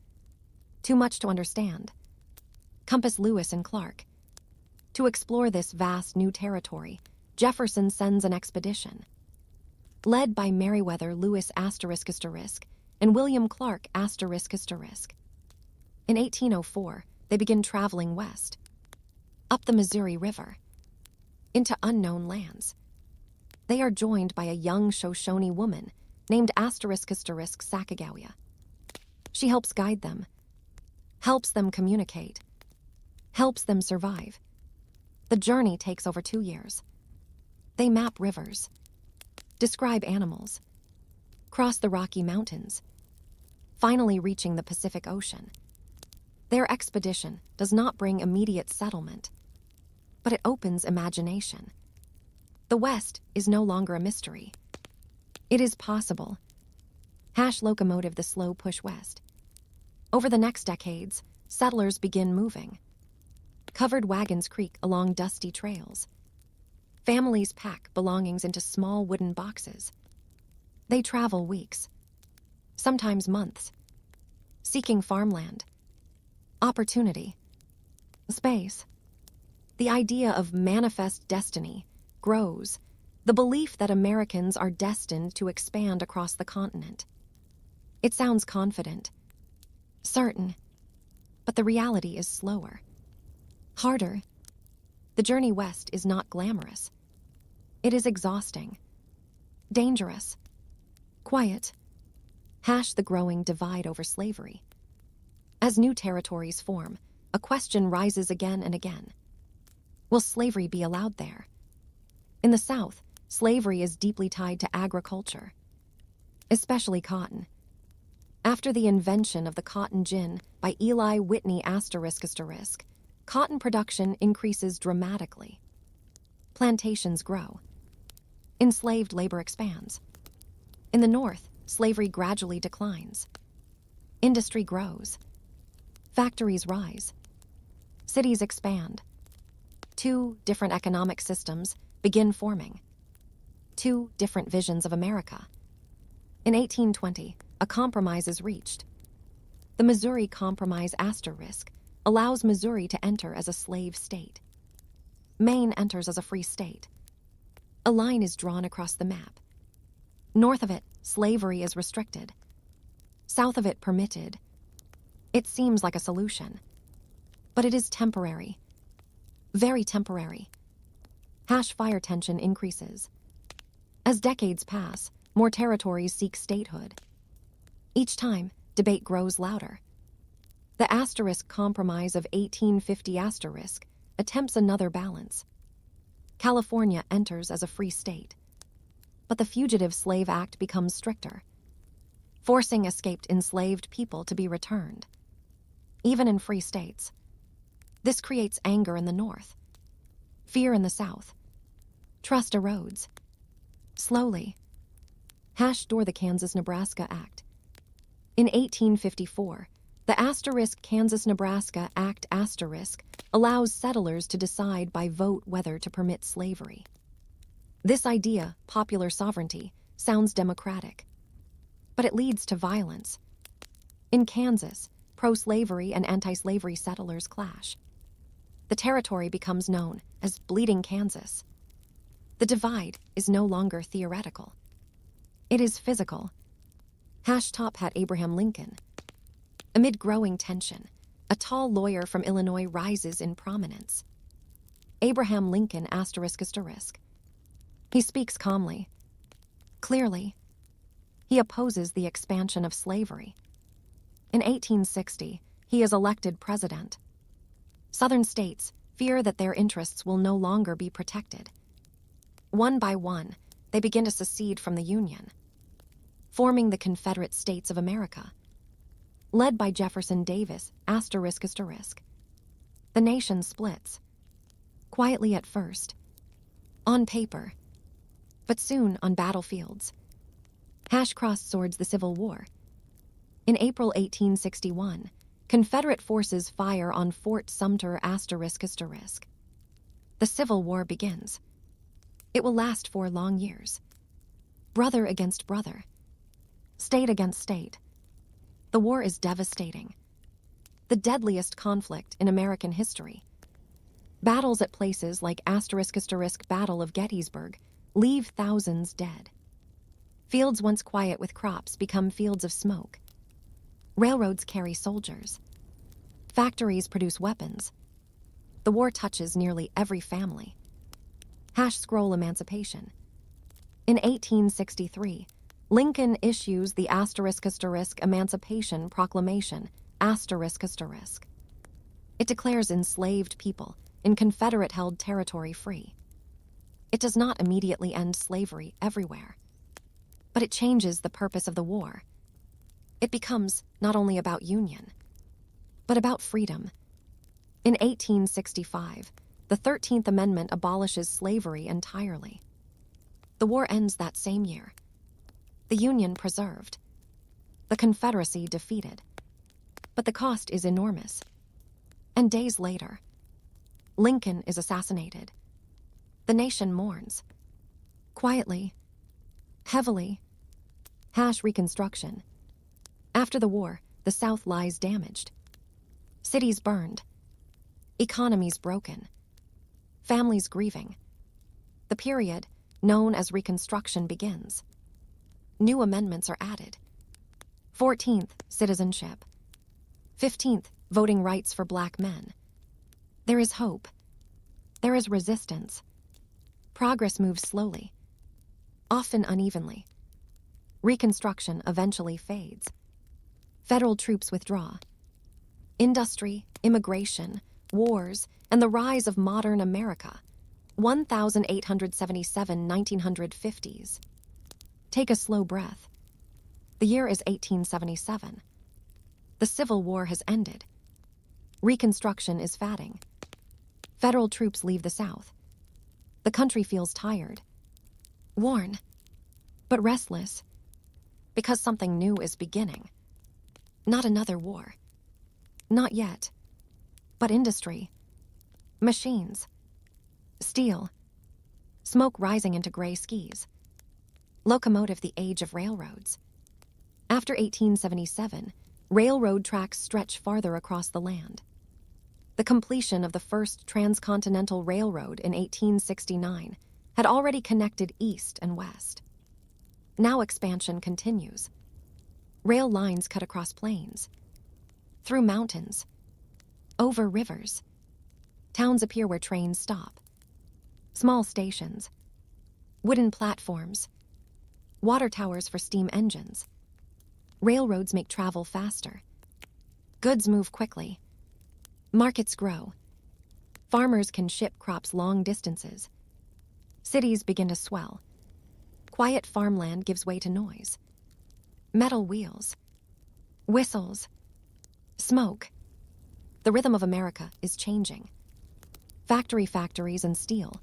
too much to understand. Compass Lewis and Clark, To explore this vast new territory, Jefferson sends an expedition. Led by Meriwether Lewis *** and William Clark ***. In 1804, they begin traveling west, up the Missouri River, into unknown lands. They are joined by a young Shoshone woman named *** Sacagawea. She helps guide them, helps them communicate, helps them survive. The journey takes over 2 years. They map rivers, describe animals, cross the Rocky Mountains, finally reaching the Pacific Ocean. Their expedition does not bring immediate settlement, but it opens imagination. The West is no longer a mystery. It is possible. #locomotive the slow push west. Over the next decades, settlers begin moving. Covered wagons creak along dusty trails. Families pack belongings into small wooden boxes. They travel weeks, sometimes months, seeking farmland, opportunity, space. The idea of manifest destiny grows, the belief that Americans are destined to expand across the continent. It sounds confident, certain, but the reality is slower, harder. The journey west is not glamorous. It is exhausting, dangerous, quiet. # the growing divide over slavery. As new territories form, a question rises again and again. Will slavery be allowed there? In the South, slavery is deeply tied to agriculture, especially cotton. After the invention of the cotton gin by Eli Whitney ***, cotton production increases dramatically. Plantations grow. Enslaved labor expands. In the North, slavery gradually declines. Industry grows. Factories rise. Cities expand. 2 different economic systems begin forming. 2 different visions of America. In 1820, a compromise is reached. The Missouri Compromise * allows Missouri to enter as a slave state. Maine enters as a free state. A line is drawn across the map. North of it, slavery is restricted. South of it, permitted. It seems like a solution, but it is temporary. Very temporary. #fire tension increases. As decades pass, more territories seek statehood. Each time, debate grows louder. The * compromise of 1850 * attempts another balance. California enters as a free state, but the Fugitive Slave Act becomes stricter, forcing escaped enslaved people to be returned. Even in free states, this creates anger in the North, fear in the South. Trust erodes. Slowly. # the Kansas-Nebraska Act. In 1854, the * Kansas-Nebraska Act * allows settlers to decide by vote whether to permit slavery. This idea, popular sovereignty, sounds democratic, but it leads to violence. In Kansas, pro-slavery and anti-slavery settlers clash. The territory becomes known as Bleeding Kansas. The divide is no longer theoretical. It is physical. #top hat Abraham Lincoln. Amid growing tension, a tall lawyer from Illinois rises in prominence. Abraham Lincoln ***. He speaks calmly, clearly. He opposes the expansion of slavery. In 1860, he is elected president. Southern states fear that their interests will no longer be protected. One by one, they begin to secede from the Union, forming the Confederate States of America. Led by Jefferson Davis ***. The nation splits. Quietly at first. On paper. But soon on battlefields. # crossed swords the Civil War. In April 1861, Confederate forces fire on Fort Sumter ***. The Civil War begins. It will last 4 long years. Brother against brother. State against state. The war is devastating. The deadliest conflict in American history. Battles at places like Battle of Gettysburg leave thousands dead. Fields once quiet with crops become fields of smoke. Railroads carry soldiers. Factories produce weapons. The war touches nearly every family. # emancipation. In 1863, Lincoln issues the *** Emancipation Proclamation, ***. It declares enslaved people in Confederate-held territory free. It does not immediately end slavery everywhere, but it changes the purpose of the war. It becomes not only about union, but about freedom. In 1865, the 13th Amendment abolishes slavery entirely. The war ends that same year. The Union preserved. The Confederacy defeated. But the cost is enormous. And days later, Lincoln is assassinated. The nation mourns. Quietly. Heavily. Reconstruction. After the war, the South lies damaged. Cities burned. Economies broken. Families grieving. The period, known as Reconstruction, begins. New amendments are added. 14th, citizenship. 15th, voting rights for black men. There is hope. There is resistance. Progress moves slowly, often unevenly. Reconstruction eventually fades. Federal troops withdraw. Industry, immigration, wars, and the rise of modern America. 1877 1950s. Take a slow breath. The year is 1877. The Civil War has ended. Reconstruction is fading. Federal troops leave the South. The country feels tired, worn, but restless, because something new is beginning. Not another war. Not yet. But industry. Machines. Steel. Smoke rising into gray skies. Locomotive, the age of railroads. After 1877, railroad tracks stretch farther across the land. The completion of the first transcontinental railroad in 1869 had already connected east and west. Now expansion continues. Rail lines cut across plains, through mountains, over rivers. Towns appear where trains stop. Small stations, wooden platforms, water towers for steam engines. Railroads make travel faster. Goods move quickly. Markets grow. Farmers can ship crops long distances. Cities begin to swell. Quiet farmland gives way to noise. Metal wheels. Whistles. Smoke. The rhythm of America is changing. Factories and steel.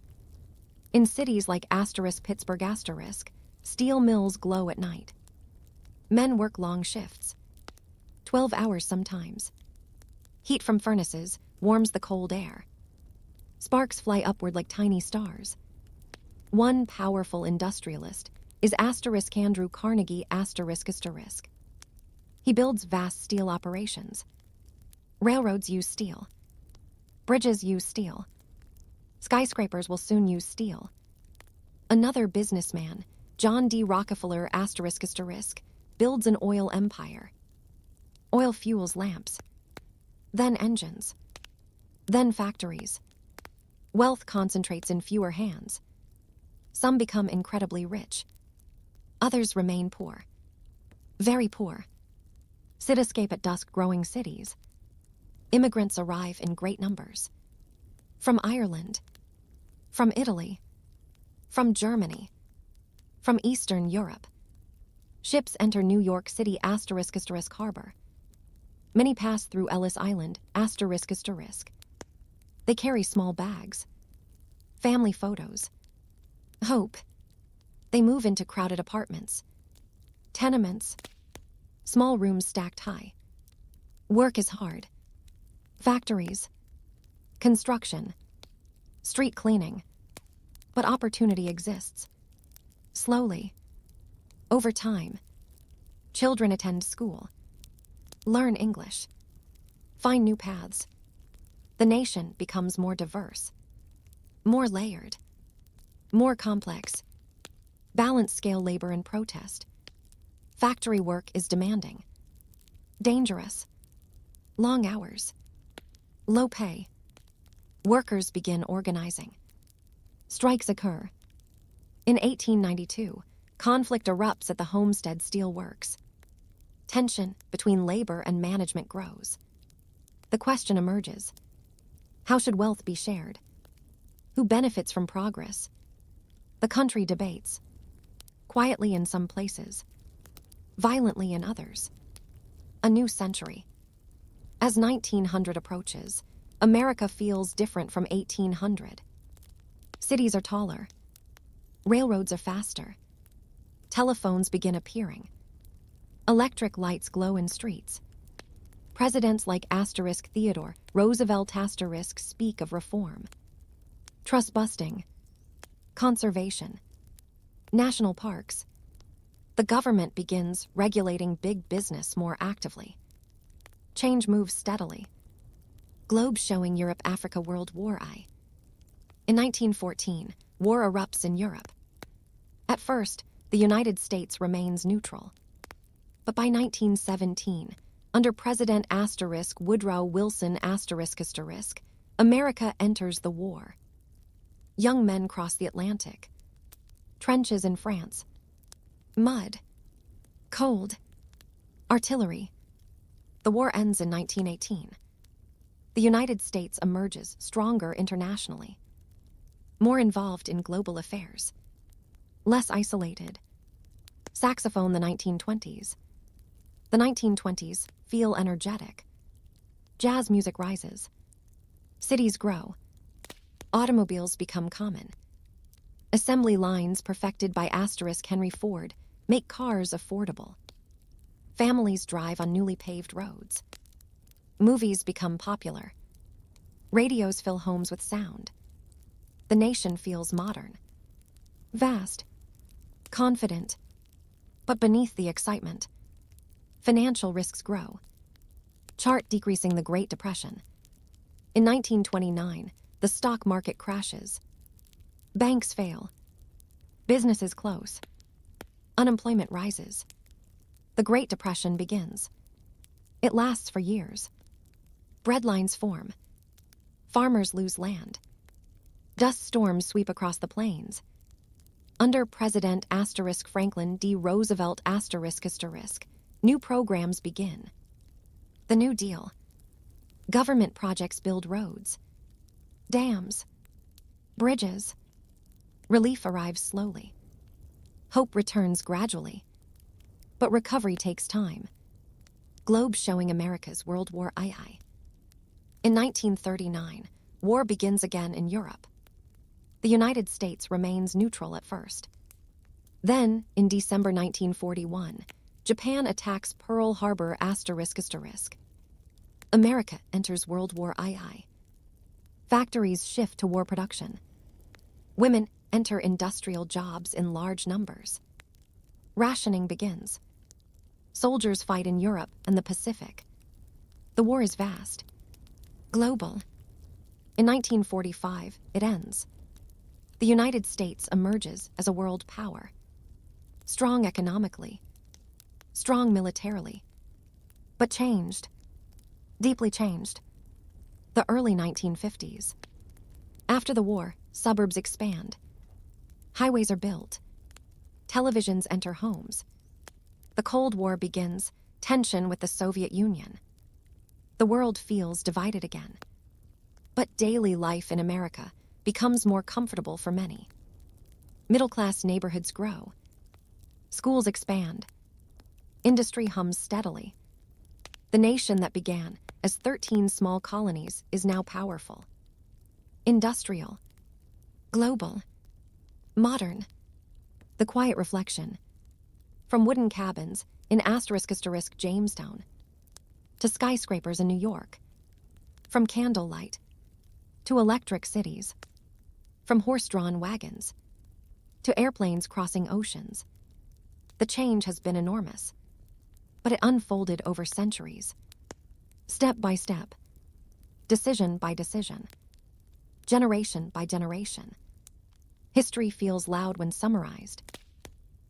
In cities like Pittsburgh steel mills glow at night. Men work long shifts. 12 hours sometimes. Heat from furnaces warms the cold air. Sparks fly upward like tiny stars. One powerful industrialist is Andrew Carnegie ***. He builds vast steel operations. Railroads use steel. Bridges use steel. Skyscrapers will soon use steel. Another businessman, John D. Rockefeller ***, builds an oil empire. Oil fuels lamps. Then engines. Then factories. Wealth concentrates in fewer hands. Some become incredibly rich. Others remain poor. Very poor. Cityscape at dusk, growing cities. Immigrants arrive in great numbers. From Ireland. From Italy. From Germany. From Eastern Europe. Ships enter New York City *** harbor. Many pass through Ellis Island ***. They carry small bags. Family photos. Hope. They move into crowded apartments. Tenements. Small rooms stacked high. Work is hard. Factories. Construction. Street cleaning. But opportunity exists. Slowly. Over time. Children attend school. Learn English. Find new paths. The nation becomes more diverse, more layered, more complex. Balance scale labor and protest. Factory work is demanding, dangerous, long hours, low pay. Workers begin organizing. Strikes occur. In 1892, conflict erupts at the Homestead Steel Works. Tension between labor and management grows. The question emerges: how should wealth be shared? Who benefits from progress? The country debates, quietly in some places, violently in others. A new century. As 1900 approaches, America feels different from 1800. Cities are taller. Railroads are faster. Telephones begin appearing. Electric lights glow in streets. Presidents like Theodore Roosevelt speak of reform. Trust busting. Conservation. National parks. The government begins regulating big business more actively. Change moves steadily. Globe showing Europe-Africa World War I. In 1914, war erupts in Europe. At first, the United States remains neutral. But by 1917, under President Woodrow Wilson America enters the war. Young men cross the Atlantic. Trenches in France. Mud. Cold. Artillery. The war ends in 1918. The United States emerges stronger internationally, more involved in global affairs, less isolated. Saxophone, the 1920s. The 1920s feel energetic. Jazz music rises. Cities grow. Automobiles become common. Assembly lines perfected by Henry Ford make cars affordable. Families drive on newly paved roads. Movies become popular. Radios fill homes with sound. The nation feels modern, vast, confident. But beneath the excitement, financial risks grow. Chart decreasing: the Great Depression. In 1929, the stock market crashes. Banks fail. Businesses close. Unemployment rises. The Great Depression begins. It lasts for years. Breadlines form. Farmers lose land. Dust storms sweep across the plains. Under President Franklin D. Roosevelt new programs begin. The New Deal. Government projects build roads, dams, bridges. Relief arrives slowly. Hope returns gradually. But recovery takes time. Globe showing America's World War II. In 1939, war begins again in Europe. The United States remains neutral at first. Then, in December 1941, Japan attacks Pearl Harbor America enters World War II. Factories shift to war production. Women enter industrial jobs in large numbers. Rationing begins. Soldiers fight in Europe and the Pacific. The war is vast, global. In 1945, it ends. The United States emerges as a world power. Strong economically, strong militarily, but changed, deeply changed. The early 1950s. After the war, suburbs expand. Highways are built. Televisions enter homes. The Cold War begins, tension with the Soviet Union. The world feels divided again. But daily life in America becomes more comfortable for many. Middle-class neighborhoods grow. Schools expand. Industry hums steadily. The nation that began as 13 small colonies is now powerful. Industrial. Global. Modern. The quiet reflection. From wooden cabins in Jamestown to skyscrapers in New York. From candlelight to electric cities. From horse-drawn wagons to airplanes crossing oceans. The change has been enormous, but it unfolded over centuries. Step by step, decision by decision, generation by generation. History feels loud when summarized,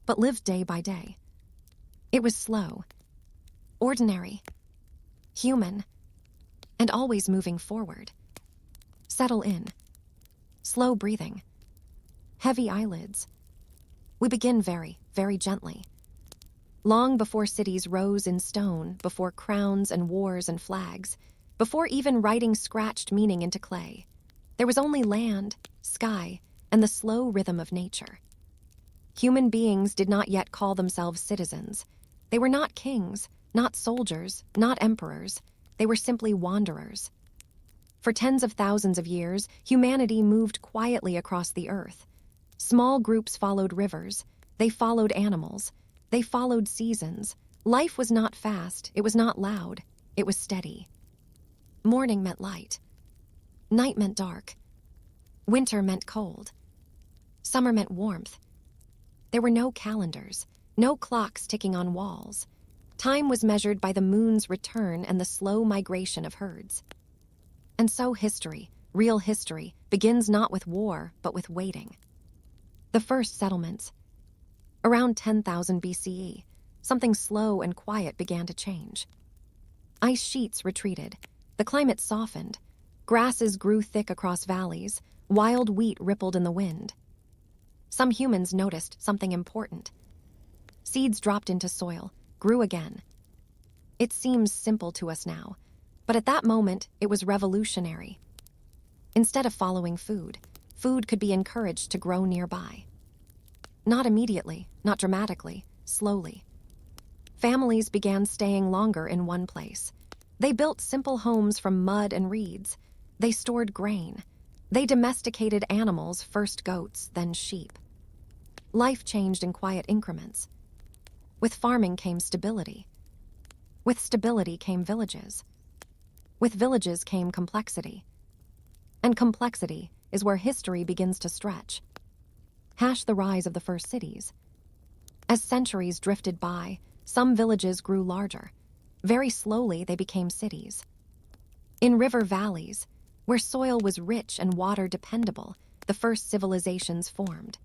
but lived day by day. It was slow, ordinary, human, and always moving forward. Settle in. Slow breathing. Heavy eyelids. We begin very, very gently. Long before cities rose in stone, before crowns and wars and flags, before even writing scratched meaning into clay, there was only land, sky, and the slow rhythm of nature. Human beings did not yet call themselves citizens. They were not kings, not soldiers, not emperors. They were simply wanderers. For tens of thousands of years, humanity moved quietly across the earth. Small groups followed rivers. They followed animals. They followed seasons. Life was not fast. It was not loud. It was steady. Morning meant light. Night meant dark. Winter meant cold. Summer meant warmth. There were no calendars, no clocks ticking on walls. Time was measured by the moon's return and the slow migration of herds. And so history, real history, begins not with war, but with waiting. The first settlements. Around 10,000 BCE, something slow and quiet began to change. Ice sheets retreated. The climate softened. Grasses grew thick across valleys. Wild wheat rippled in the wind. Some humans noticed something important. Seeds dropped into soil, grew again. It seems simple to us now, but at that moment it was revolutionary. Instead of following food, food could be encouraged to grow nearby. Not immediately, not dramatically, slowly. Families began staying longer in one place. They built simple homes from mud and reeds. They stored grain. They domesticated animals, first goats, then sheep. Life changed in quiet increments. With farming came stability. With stability came villages. With villages came complexity. And complexity is where history begins to stretch. The rise of the first cities. As centuries drifted by, some villages grew larger. Very slowly, they became cities. In river valleys, where soil was rich and water dependable, the first civilizations formed.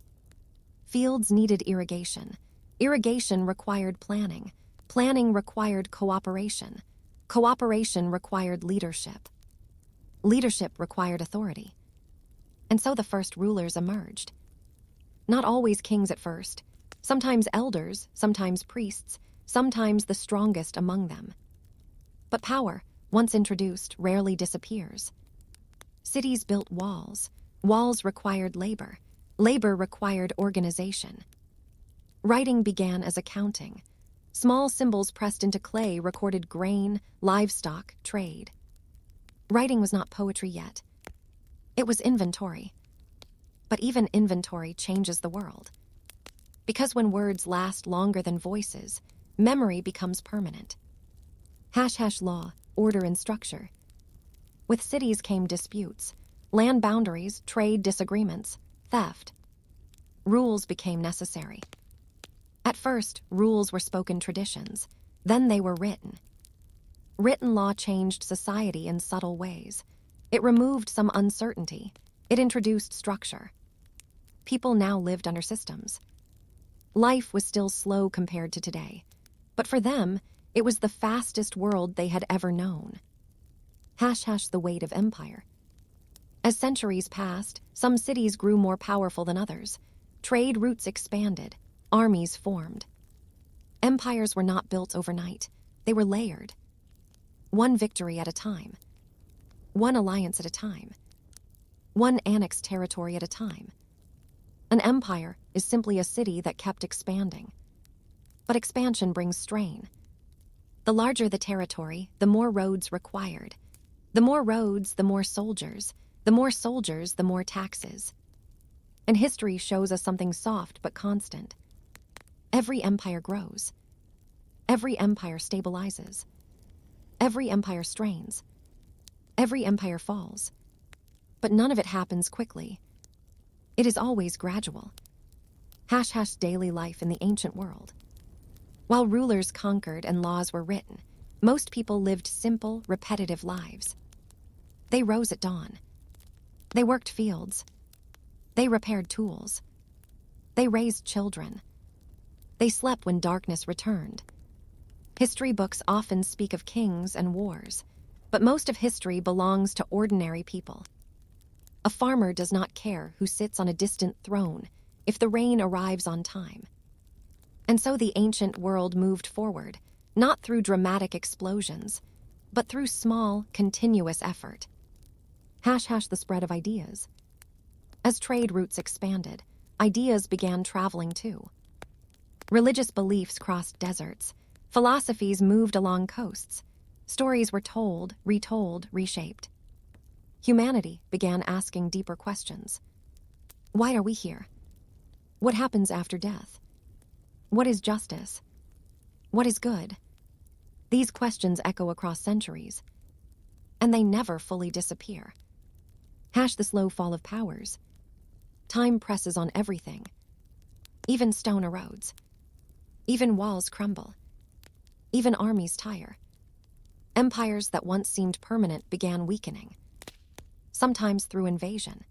Fields needed irrigation. Irrigation required planning. Planning required cooperation. Cooperation required leadership. Leadership required authority. And so the first rulers emerged. Not always kings at first. Sometimes elders, sometimes priests, sometimes the strongest among them. But power, once introduced, rarely disappears. Cities built walls. Walls required labor. Labor required organization. Writing began as accounting. Small symbols pressed into clay recorded grain, livestock, trade. Writing was not poetry yet. It was inventory. But even inventory changes the world. Because when words last longer than voices, memory becomes permanent. Law, order and structure. With cities came disputes, land boundaries, trade disagreements, theft. Rules became necessary. At first, rules were spoken traditions. Then they were written. Written law changed society in subtle ways. It removed some uncertainty. It introduced structure. People now lived under systems. Life was still slow compared to today. But for them, it was the fastest world they had ever known. The weight of empire. As centuries passed, some cities grew more powerful than others. Trade routes expanded. Armies formed. Empires were not built overnight. They were layered. One victory at a time. One alliance at a time. One annexed territory at a time. An empire is simply a city that kept expanding. But expansion brings strain. The larger the territory, the more roads required. The more roads, the more soldiers. The more soldiers, the more taxes. And history shows us something soft but constant. Every empire grows. Every empire stabilizes. Every empire strains. Every empire falls. But none of it happens quickly. It is always gradual. Daily life in the ancient world. While rulers conquered and laws were written, most people lived simple, repetitive lives. They rose at dawn. They worked fields. They repaired tools. They raised children. They slept when darkness returned. History books often speak of kings and wars, but most of history belongs to ordinary people. A farmer does not care who sits on a distant throne if the rain arrives on time. And so the ancient world moved forward, not through dramatic explosions, but through small, continuous effort. The spread of ideas. As trade routes expanded, ideas began traveling too. Religious beliefs crossed deserts. Philosophies moved along coasts. Stories were told, retold, reshaped. Humanity began asking deeper questions. Why are we here? What happens after death? What is justice? What is good? These questions echo across centuries, and they never fully disappear. The slow fall of powers. Time presses on everything. Even stone erodes. Even walls crumble. Even armies tire. Empires that once seemed permanent began weakening. Sometimes through invasion.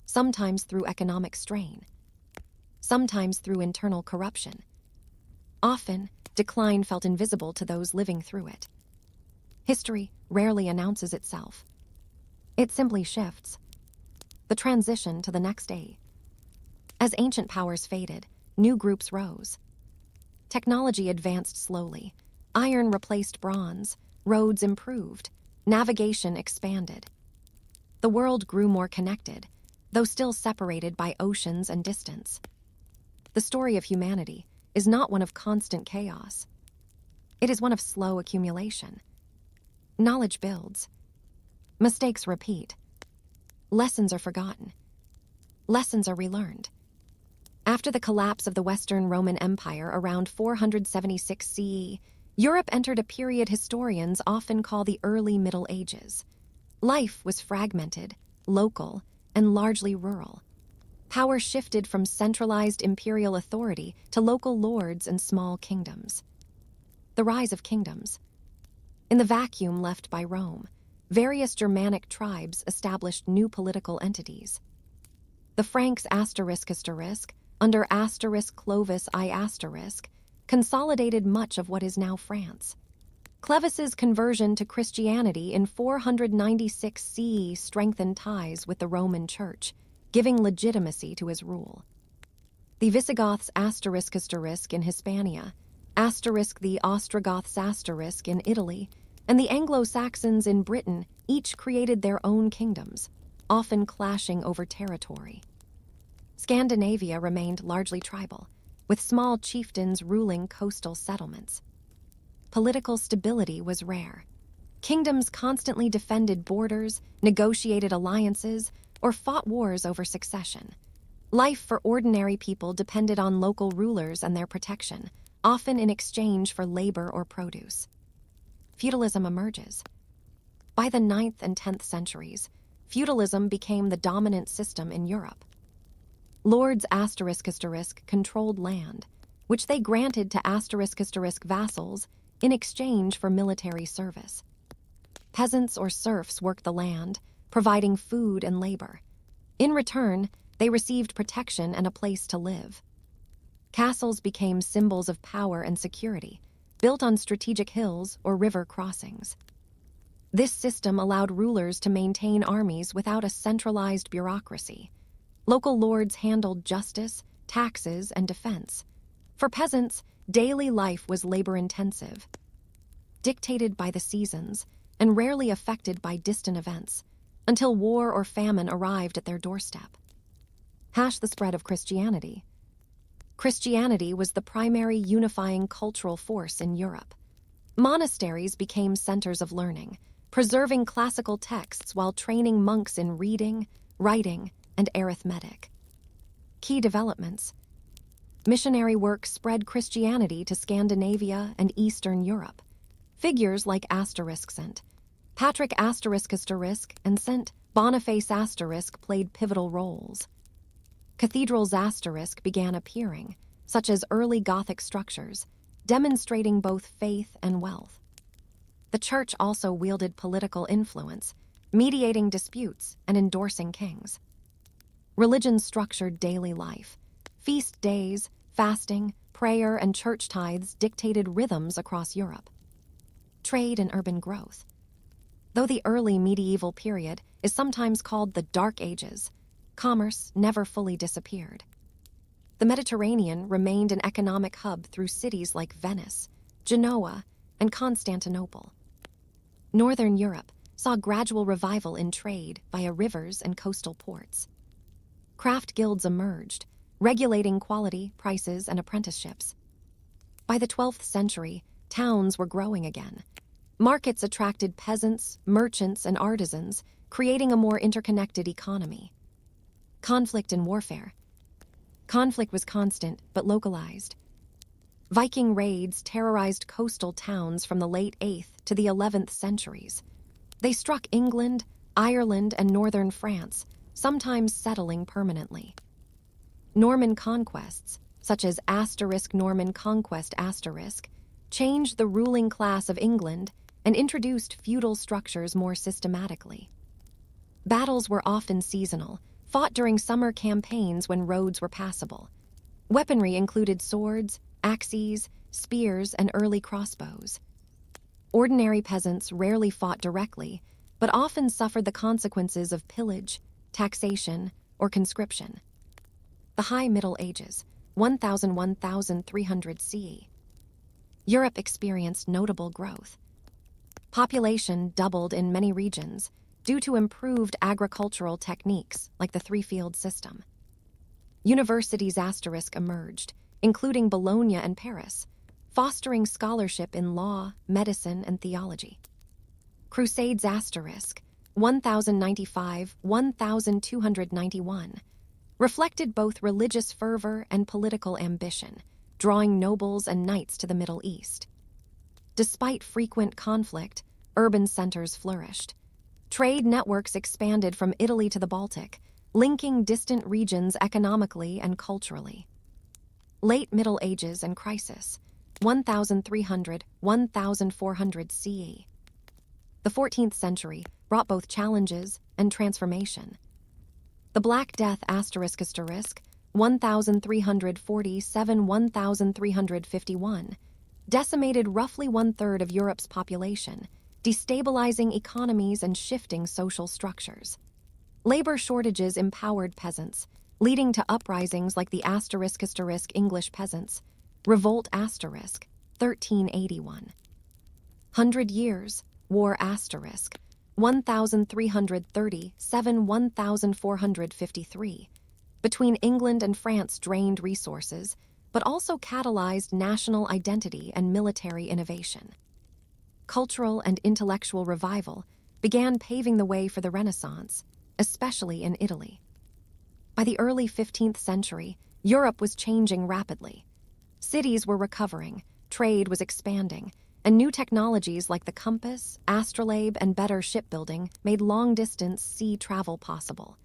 Sometimes through economic strain. Sometimes through internal corruption. Often, decline felt invisible to those living through it. History rarely announces itself. It simply shifts. The transition to the next age. As ancient powers faded, new groups rose. Technology advanced slowly. Iron replaced bronze. Roads improved. Navigation expanded. The world grew more connected, though still separated by oceans and distance. The story of humanity is not one of constant chaos. It is one of slow accumulation. Knowledge builds. Mistakes repeat. Lessons are forgotten. Lessons are relearned. After the collapse of the Western Roman Empire around 476 CE, Europe entered a period historians often call the early Middle Ages. Life was fragmented, local, and largely rural. Power shifted from centralized imperial authority to local lords and small kingdoms. The rise of kingdoms. In the vacuum left by Rome, various Germanic tribes established new political entities. The Franks under Clovis I consolidated much of what is now France. Clovis's conversion to Christianity in 496 CE strengthened ties with the Roman Church, giving legitimacy to his rule. The Visigoths in Hispania, the Ostrogoths in Italy, and the Anglo-Saxons in Britain each created their own kingdoms, often clashing over territory. Scandinavia remained largely tribal, with small chieftains ruling coastal settlements. Political stability was rare. Kingdoms constantly defended borders, negotiated alliances, or fought wars over succession. Life for ordinary people depended on local rulers and their protection, often in exchange for labor or produce. Feudalism emerges. By the 9th and 10th centuries, feudalism became the dominant system in Europe. Lords controlled land, which they granted to vassals in exchange for military service. Peasants or serfs worked the land, providing food and labor. In return, they received protection and a place to live. Castles became symbols of power and security, built on strategic hills or river crossings. This system allowed rulers to maintain armies without a centralized bureaucracy. Local lords handled justice, taxes, and defense. For peasants, daily life was labor-intensive, dictated by the seasons, and rarely affected by distant events, until war or famine arrived at their doorstep. The spread of Christianity. Christianity was the primary unifying cultural force in Europe. Monasteries became centers of learning, preserving classical texts while training monks in reading, writing, and arithmetic. Key developments. Missionary work spread Christianity to Scandinavia and Eastern Europe. Figures like Patrick and St. Boniface played pivotal roles. Cathedrals began appearing, such as early Gothic structures, demonstrating both faith and wealth. The Church also wielded political influence, mediating disputes and endorsing kings. Religion structured daily life. Feast days, fasting, prayer, and church tithes dictated rhythms across Europe. Trade and urban growth. Though the early medieval period is sometimes called the Dark Ages, commerce never fully disappeared. The Mediterranean remained an economic hub through cities like Venice, Genoa, and Constantinople. Northern Europe saw gradual revival in trade via rivers and coastal ports. Craft guilds emerged, regulating quality, prices, and apprenticeships. By the 12th century, towns were growing again. Markets attracted peasants, merchants, and artisans, creating a more interconnected economy. Conflict and warfare. Conflict was constant but localized. Viking raids terrorized coastal towns from the late 8th to the 11th centuries. They struck England, Ireland, and northern France, sometimes settling permanently. Norman conquests, such as Norman Conquest changed the ruling class of England and introduced feudal structures more systematically. Battles were often seasonal, fought during summer campaigns when roads were passable. Weaponry included swords, axes, spears, and early crossbows. Ordinary peasants rarely fought directly, but often suffered the consequences of pillage, taxation, or conscription. The High Middle Ages, 1000–1300 CE. Europe experienced notable growth. Population doubled in many regions due to improved agricultural techniques like the three-field system. Universities emerged, including Bologna and Paris, fostering scholarship in law, medicine, and theology. Crusades 1095–1291 reflected both religious fervor and political ambition, drawing nobles and knights to the Middle East. Despite frequent conflict, urban centers flourished. Trade networks expanded from Italy to the Baltic, linking distant regions economically and culturally. Late Middle Ages and crisis, 1300–1400 CE. The 14th century brought both challenges and transformation. The Black Death ** 1347–1351 decimated roughly one-third of Europe's population, destabilizing economies and shifting social structures. Labor shortages empowered peasants, leading to uprisings like the ** English peasants, Revolt * 1381. 100 Years, War * 1330–1453, between England and France drained resources, but also catalyzed national identity and military innovation. Cultural and intellectual revival began paving the way for the Renaissance, especially in Italy. By the early 15th century, Europe was changing rapidly. Cities were recovering, trade was expanding, and new technologies like the compass, astrolabe, and better shipbuilding made long-distance sea travel possible.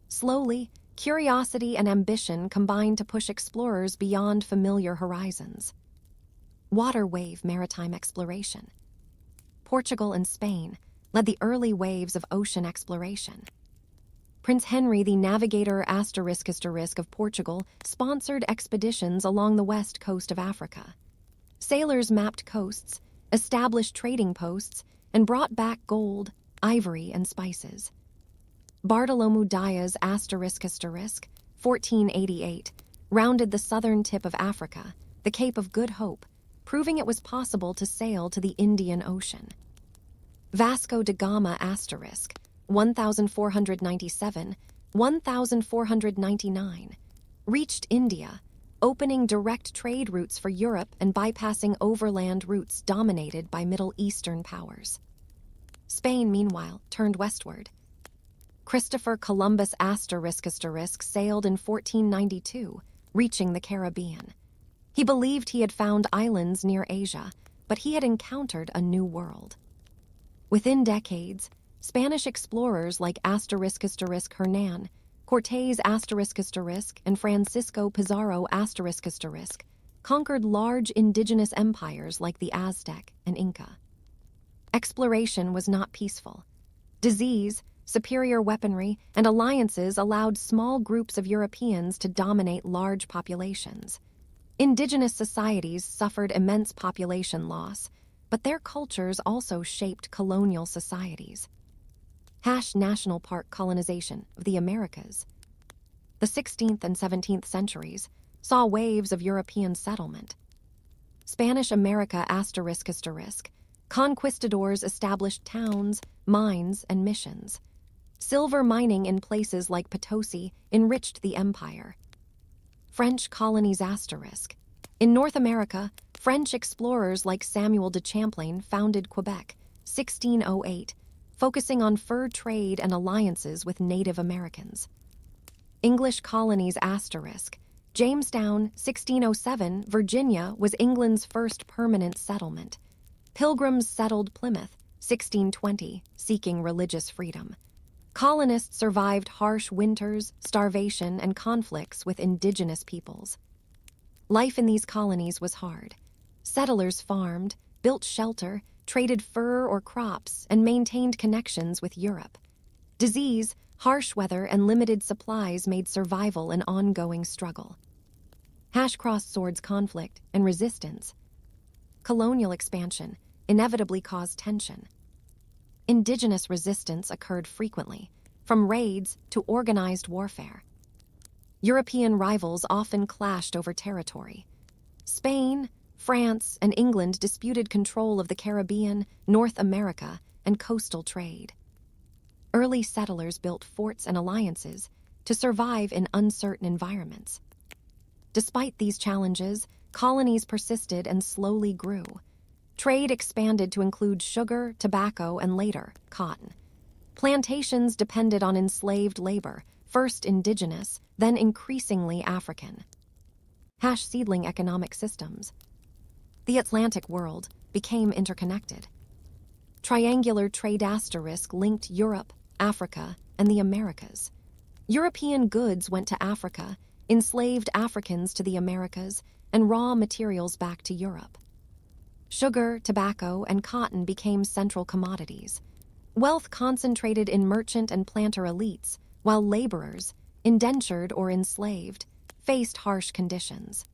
Slowly, curiosity and ambition combined to push explorers beyond familiar horizons. Water wave maritime exploration. Portugal and Spain led the early waves of ocean exploration. Prince Henry the Navigator ** of Portugal sponsored expeditions along the west coast of Africa. Sailors mapped coasts, established trading posts, and brought back gold, ivory, and spices. Bartolomeu Dias ** 1488 rounded the southern tip of Africa, the Cape of Good Hope, proving it was possible to sail to the Indian Ocean. Vasco da Gama * 1497–1499 reached India, opening direct trade routes for Europe and bypassing overland routes dominated by Middle Eastern powers. Spain, meanwhile, turned westward. Christopher Columbus * sailed in 1492, reaching the Caribbean. He believed he had found islands near Asia, but he had encountered a new world. Within decades, Spanish explorers like ** Hernán, Cortés **, and Francisco Pizarro ** conquered large indigenous empires like the Aztec and Inca. Exploration was not peaceful. Disease, superior weaponry, and alliances allowed small groups of Europeans to dominate large populations. Indigenous societies suffered immense population loss, but their cultures also shaped colonial societies. National Park colonization of the Americas. The 16th and 17th centuries saw waves of European settlement. Spanish America ***. Conquistadors established towns, mines, and missions. Silver mining in places like Potosi enriched the empire. French colonies ***. In North America, French explorers like Samuel de Champlain founded Quebec, 1608, focusing on fur trade and alliances with Native Americans. English colonies ***. Jamestown, 1607, Virginia was England's first permanent settlement. Pilgrims settled Plymouth, 1620, seeking religious freedom. Colonists survived harsh winters, starvation, and conflicts with indigenous peoples. Life in these colonies was hard. Settlers farmed, built shelter, traded fur or crops, and maintained connections with Europe. Disease, harsh weather, and limited supplies made survival an ongoing struggle. Cross-swords conflict and resistance. Colonial expansion inevitably caused tension. Indigenous resistance occurred frequently, from raids to organized warfare. European rivals often clashed over territory. Spain, France, and England disputed control of the Caribbean, North America, and coastal trade. Early settlers built forts and alliances to survive in uncertain environments. Despite these challenges, colonies persisted and slowly grew. Trade expanded to include sugar, tobacco, and later, cotton. Plantations depended on enslaved labor, first indigenous, then increasingly African. Seedling economic systems. The Atlantic world became interconnected. Triangular trade * linked Europe, Africa, and the Americas. European goods went to Africa, enslaved Africans to the Americas, and raw materials back to Europe. Sugar, tobacco, and cotton became central commodities. Wealth concentrated in merchant and planter elites, while laborers, indentured or enslaved, faced harsh conditions.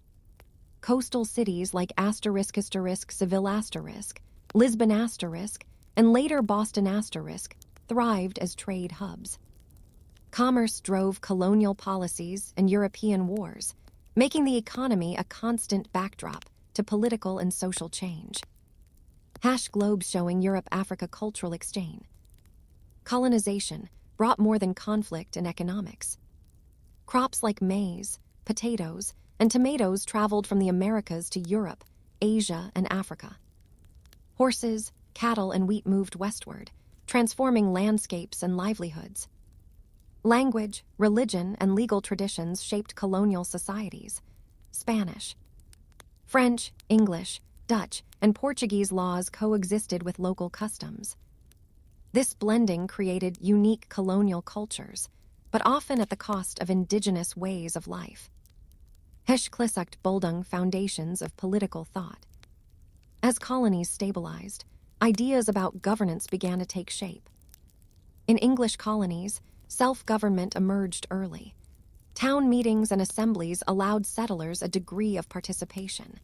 Coastal cities like ***, Seville ***, Lisbon ***, and later Boston ***, thrived as trade hubs. Commerce drove colonial policies and European wars, making the economy a constant backdrop to political and social change. Globe showing Europe-Africa cultural exchange. Colonization brought more than conflict and economics. Crops like maize, potatoes, and tomatoes traveled from the Americas to Europe, Asia, and Africa. Horses, cattle, and wheat moved westward, transforming landscapes and livelihoods. Language, religion, and legal traditions shaped colonial societies. Spanish, French, English, Dutch, and Portuguese laws coexisted with local customs. This blending created unique colonial cultures, but often at the cost of indigenous ways of life. Boldung foundations of political thought. As colonies stabilized, ideas about governance began to take shape. In English colonies, self-government emerged early. Town meetings and assemblies allowed settlers a degree of participation.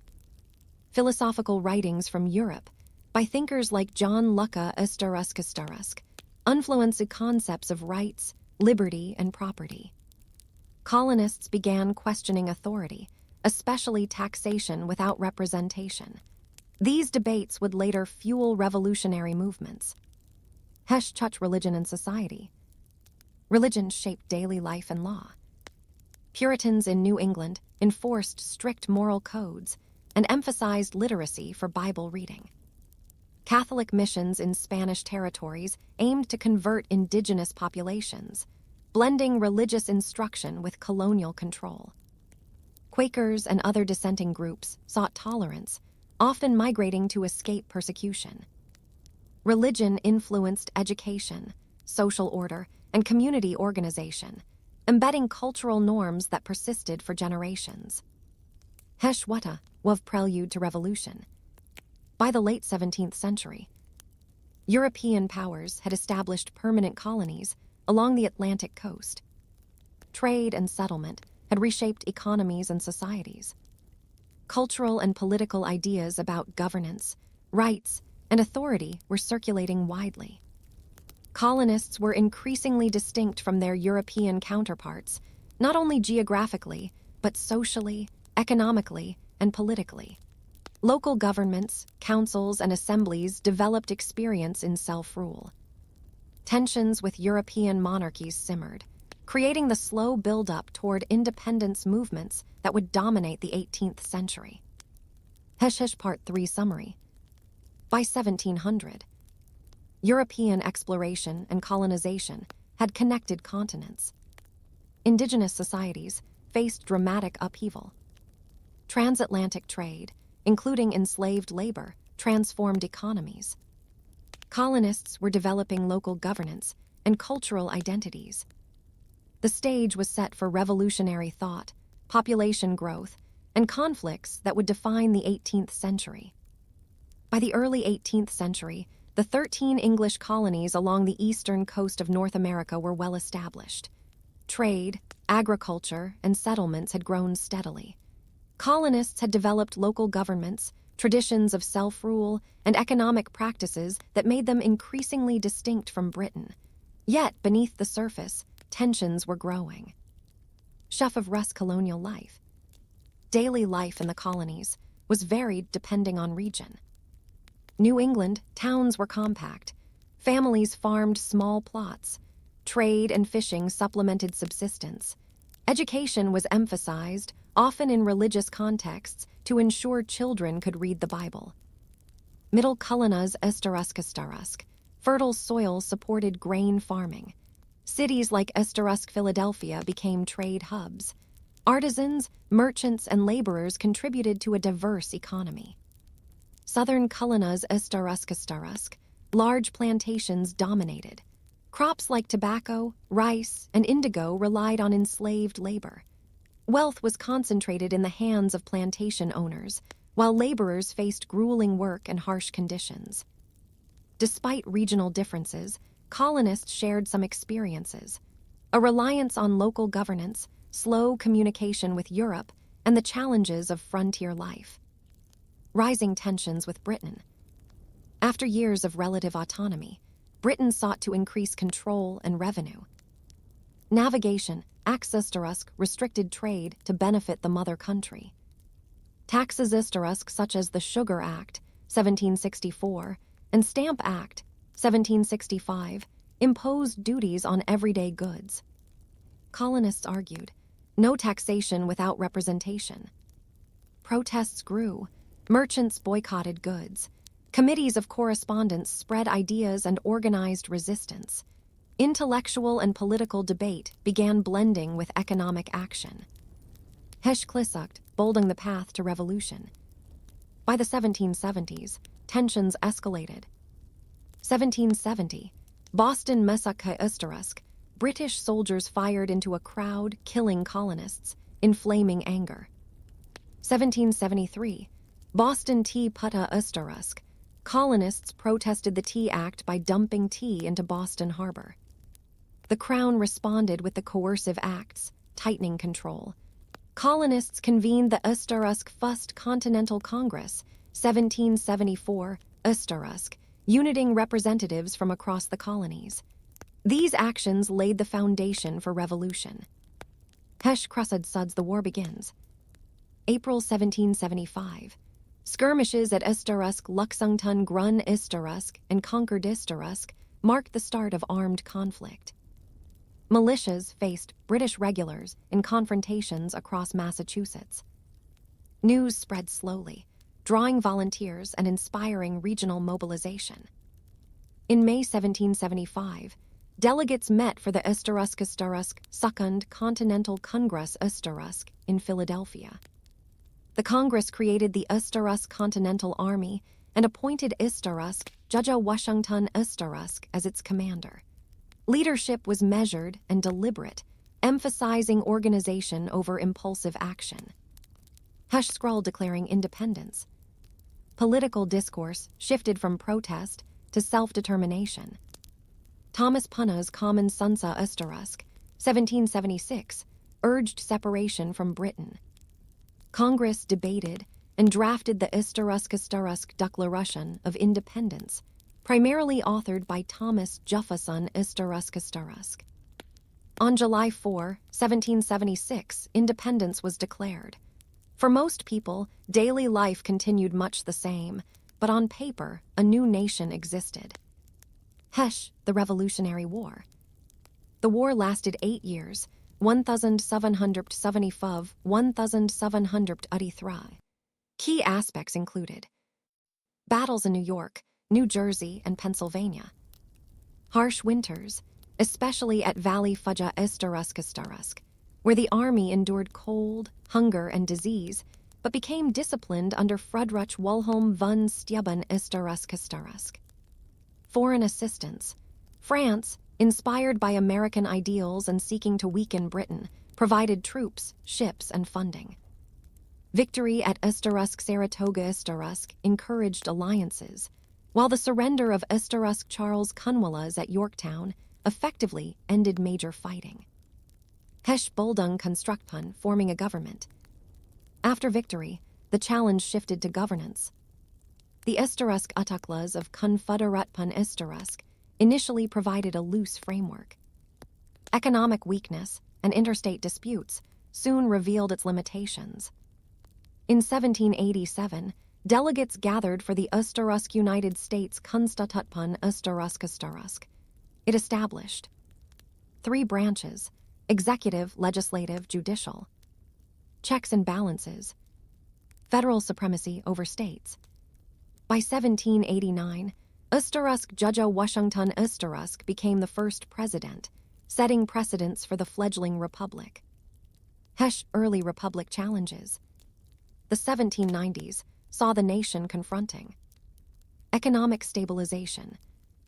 Philosophical writings from Europe, by thinkers like John Locke influenced concepts of rights, liberty, and property. Colonists began questioning authority, especially taxation without representation. These debates would later fuel revolutionary movements. Religion and society. Religion shaped daily life and law. Puritans in New England enforced strict moral codes and emphasized literacy for Bible reading. Catholic missions in Spanish territories aimed to convert indigenous populations, blending religious instruction with colonial control. Quakers and other dissenting groups sought tolerance, often migrating to escape persecution. Religion influenced education, social order, and community organization, embedding cultural norms that persisted for generations. Wata, was prelude to revolution. By the late 17th century, European powers had established permanent colonies along the Atlantic coast. Trade and settlement had reshaped economies and societies. Cultural and political ideas about governance, rights, and authority were circulating widely. Colonists were increasingly distinct from their European counterparts, not only geographically, but socially, economically, and politically. Local governments, councils, and assemblies developed experience in self-rule. Tensions with European monarchies simmered, creating the slow build-up toward independence movements that would dominate the 18th century. Part 3 Summary. By 1700, European exploration and colonization had connected continents. Indigenous societies faced dramatic upheaval. Transatlantic trade, including enslaved labor, transformed economies. Colonists were developing local governance and cultural identities. The stage was set for revolutionary thought, population growth, and conflicts that would define the 18th century. By the early 18th century, the 13 English colonies along the eastern coast of North America were well established. Trade, agriculture, and settlements had grown steadily. Colonists had developed local governments, traditions of self-rule, and economic practices that made them increasingly distinct from Britain. Yet, beneath the surface, tensions were growing. Chef of Russ colonial life. Daily life in the colonies was varied depending on region. New England, towns were compact. Families farmed small plots. Trade and fishing supplemented subsistence. Education was emphasized, often in religious contexts, to ensure children could read the Bible. Middle Colonna's Estarusk. Fertile soil supported grain farming. Cities like Estarusk, Philadelphia became trade hubs. Artisans, merchants, and laborers contributed to a diverse economy. Southern Colonna's Estarusk. Large plantations dominated. Crops like tobacco, rice, and indigo relied on enslaved labor. Wealth was concentrated in the hands of plantation owners, while laborers faced grueling work and harsh conditions. Despite regional differences, colonists shared some experiences: a reliance on local governance, slow communication with Europe, and the challenges of frontier life. Rising tensions with Britain. After years of relative autonomy, Britain sought to increase control and revenue. Navigation, Axis restricted trade to benefit the mother country. Taxes such as the Sugar Act, 1764, and Stamp Act, 1765, imposed duties on everyday goods. Colonists argued, no taxation without representation. Protests grew. Merchants boycotted goods. Committees of correspondence spread ideas and organized resistance. Intellectual and political debate began blending with economic action. Bolding the path to revolution. By the 1770s, tensions escalated. 1770, Boston Mesaka Usterusk, British soldiers fired into a crowd, killing colonists, inflaming anger. 1773, Boston Tea Putta Usterusk, colonists protested the Tea Act by dumping tea into Boston Harbor. The Crown responded with the coercive acts, tightening control. Colonists convened the Usterusk First Continental Congress, 1774, Usterusk, uniting representatives from across the colonies. These actions laid the foundation for revolution. The war begins. April 1775. Skirmishes at Usterusk, Luxungton, Grun Usterusk, and Concord Usterusk marked the start of armed conflict. Militias faced British regulars in confrontations across Massachusetts. News spread slowly, drawing volunteers and inspiring regional mobilization. In May 1775, delegates met for the Usterusk Second Continental Congress Usterusk in Philadelphia. The Congress created the Usterusk Continental Army and appointed Usterusk Judge Washington Usterusk as its commander. Leadership was measured and deliberate, emphasizing organization over impulsive action. Scroll declaring independence. Political discourse shifted from protest to self-determination. Thomas Punna's Common Sunsa Østerrøsk, 1776, urged separation from Britain. Congress debated and drafted the Østerrøsk Declaration of Independence, primarily authored by Thomas Jefferson Østerrøsk. On July 4, 1776, independence was declared. For most people, daily life continued much the same, but on paper, a new nation existed. Hesh, the Revolutionary War. The war lasted 8 years, 1775–1783. Key aspects included battles in New York, New Jersey, and Pennsylvania. Harsh winters, especially at Valley Fudja Østerrøsk, where the army endured cold, hunger, and disease, but became disciplined under Frederick Wilhelm von Steuben Østerrøsk. Foreign assistance. France, inspired by American ideals and seeking to weaken Britain, provided troops, ships, and funding. Victory at Saratoga encouraged alliances, while the surrender of Charles Cornwallis at Yorktown effectively ended major fighting. Hesh Boldung Construktpun, forming a government. After victory, the challenge shifted to governance. The Østerrøsk Utuklas of Confederatpun Østerrøsk initially provided a loose framework. Economic weakness and interstate disputes soon revealed its limitations. In 1787, delegates gathered for the Østerrøsk United States Konstitutpun Østerrøsk. It established 3 branches: executive, legislative, judicial. Checks and balances. Federal supremacy over states. By 1789, Østerrøsk Judge Washington Østerrøsk became the first president, setting precedents for the fledgling republic. Hesh early republic challenges. The 1790s saw the nation confronting economic stabilization.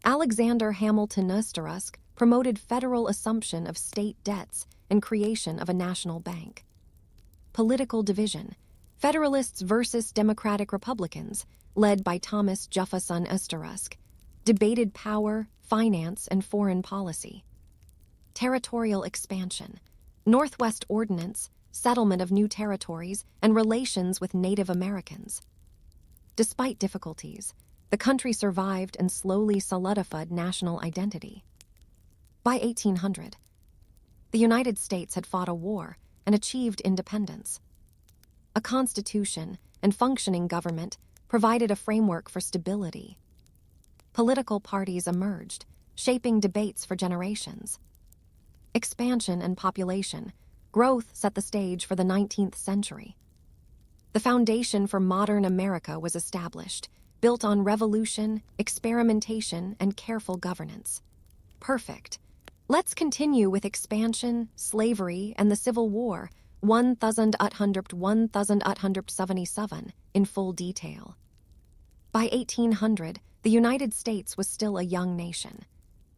Alexander Hamilton Østerrøsk promoted federal assumption of state debts and creation of a national bank. Political division. Federalists versus Democratic Republicans, led by Thomas Jefferson Østerrøsk, debated power, finance, and foreign policy. Territorial expansion. Northwest Ordinance, settlement of new territories, and relations with Native Americans. Despite difficulties, the country survived and slowly solidified national identity. By 1800, the United States had fought a war and achieved independence. A constitution and functioning government provided a framework for stability. Political parties emerged, shaping debates for generations. Expansion and population growth set the stage for the 19th century. The foundation for modern America was established, built on revolution, experimentation, and careful governance. Perfect. Let's continue with expansion, slavery, and the Civil War, 1800–1877, in full detail. By 1800, the United States was still a young nation.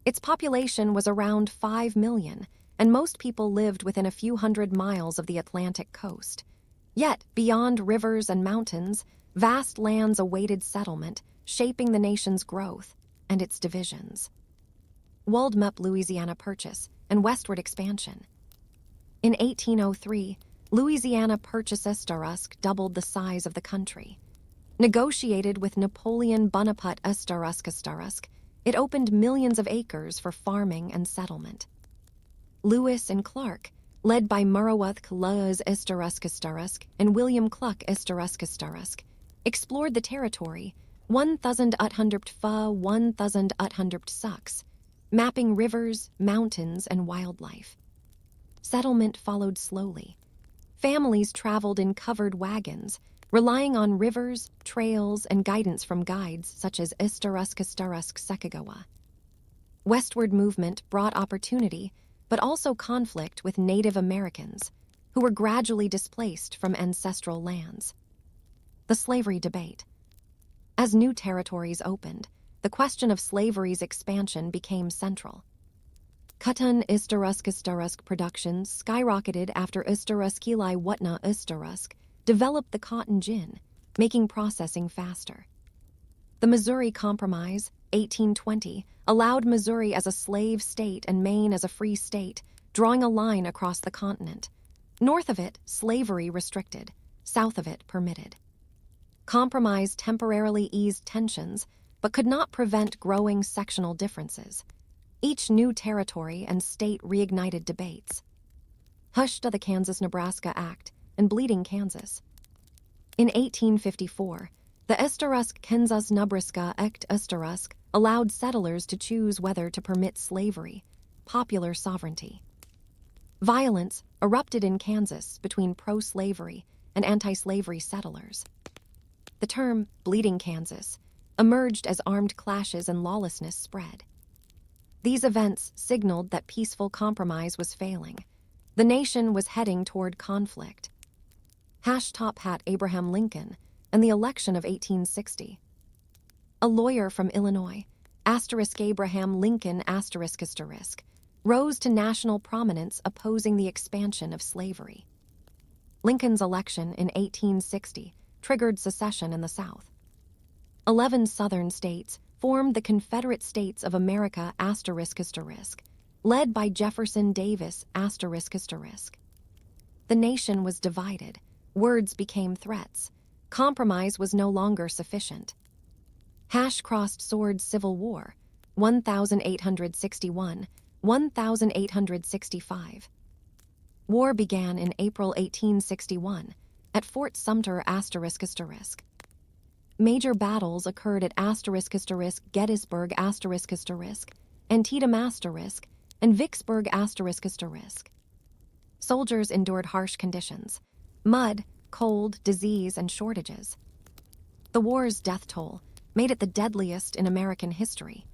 Its population was around 5 million, and most people lived within a few hundred miles of the Atlantic coast. Yet, beyond rivers and mountains, vast lands awaited settlement, shaping the nation's growth and its divisions. Waldmep Louisiana Purchase and westward expansion. In 1803, Louisiana Purchase Østerrøsk doubled the size of the country. Negotiated with Napoleon Bonaparte Østerrøsk, it opened millions of acres for farming and settlement. Lewis and Clark, led by Murrawoth Lewis Østerrøsk and William Cluck Østerrøsk, explored the territory 1800–1806, mapping rivers, mountains, and wildlife. Settlement followed slowly. Families traveled in covered wagons, relying on rivers, trails, and guidance from guides such as Østerrøsk Sekagawa. Westward movement brought opportunity, but also conflict with Native Americans, who were gradually displaced from ancestral lands. The slavery debate. As new territories opened, the question of slavery's expansion became central. Cotton Østerrøsk production skyrocketed after Østerrøskili Wutna Østerrøsk developed the cotton gin, making processing faster. The Missouri Compromise, 1820, allowed Missouri as a slave state and Maine as a free state, drawing a line across the continent. North of it, slavery restricted. South of it, permitted. Compromise temporarily eased tensions, but could not prevent growing sectional differences. Each new territory and state reignited debates. Hushed of the Kansas-Nebraska Act and Bleeding Kansas. In 1854, the Estarusk Kansas-Nebraska Act Estarusk allowed settlers to choose whether to permit slavery, popular sovereignty. Violence erupted in Kansas between pro-slavery and anti-slavery settlers. The term Bleeding Kansas emerged as armed clashes and lawlessness spread. These events signaled that peaceful compromise was failing. The nation was heading toward conflict. Top hat Abraham Lincoln and the election of 1860. A lawyer from Illinois, Abraham Lincoln rose to national prominence opposing the expansion of slavery. Lincoln's election in 1860 triggered secession in the South. 11 Southern states formed the Confederate States of America led by Jefferson Davis The nation was divided. Words became threats. Compromise was no longer sufficient. Crossed swords Civil War, 1861, 1865. War began in April 1861 at Fort Sumter Major battles occurred at Gettysburg Antietam and Vicksburg Soldiers endured harsh conditions: mud, cold, disease, and shortages. The war's death toll made it the deadliest in American history.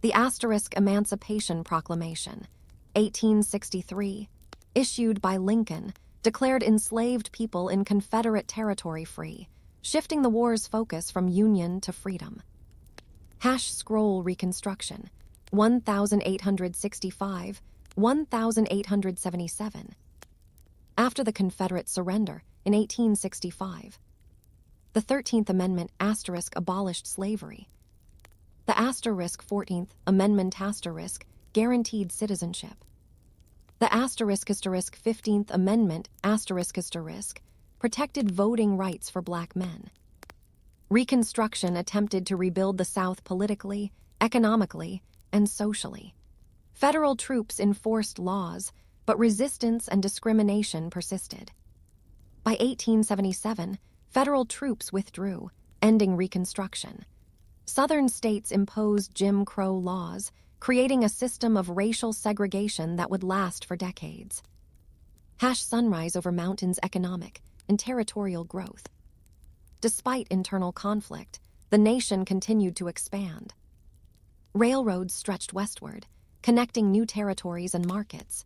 The Emancipation Proclamation, 1863, issued by Lincoln, declared enslaved people in Confederate territory free, shifting the war's focus from Union to freedom. Scroll Reconstruction, 1865, 1877. After the Confederate surrender in 1865, the 13th Amendment abolished slavery. The 14th Amendment guaranteed citizenship. The 15th Amendment protected voting rights for black men. Reconstruction attempted to rebuild the South politically, economically, and socially. Federal troops enforced laws, but resistance and discrimination persisted. By 1877, federal troops withdrew, ending Reconstruction. Southern states imposed Jim Crow laws, creating a system of racial segregation that would last for decades. Sunrise over mountains economic and territorial growth. Despite internal conflict, the nation continued to expand. Railroads stretched westward, connecting new territories and markets.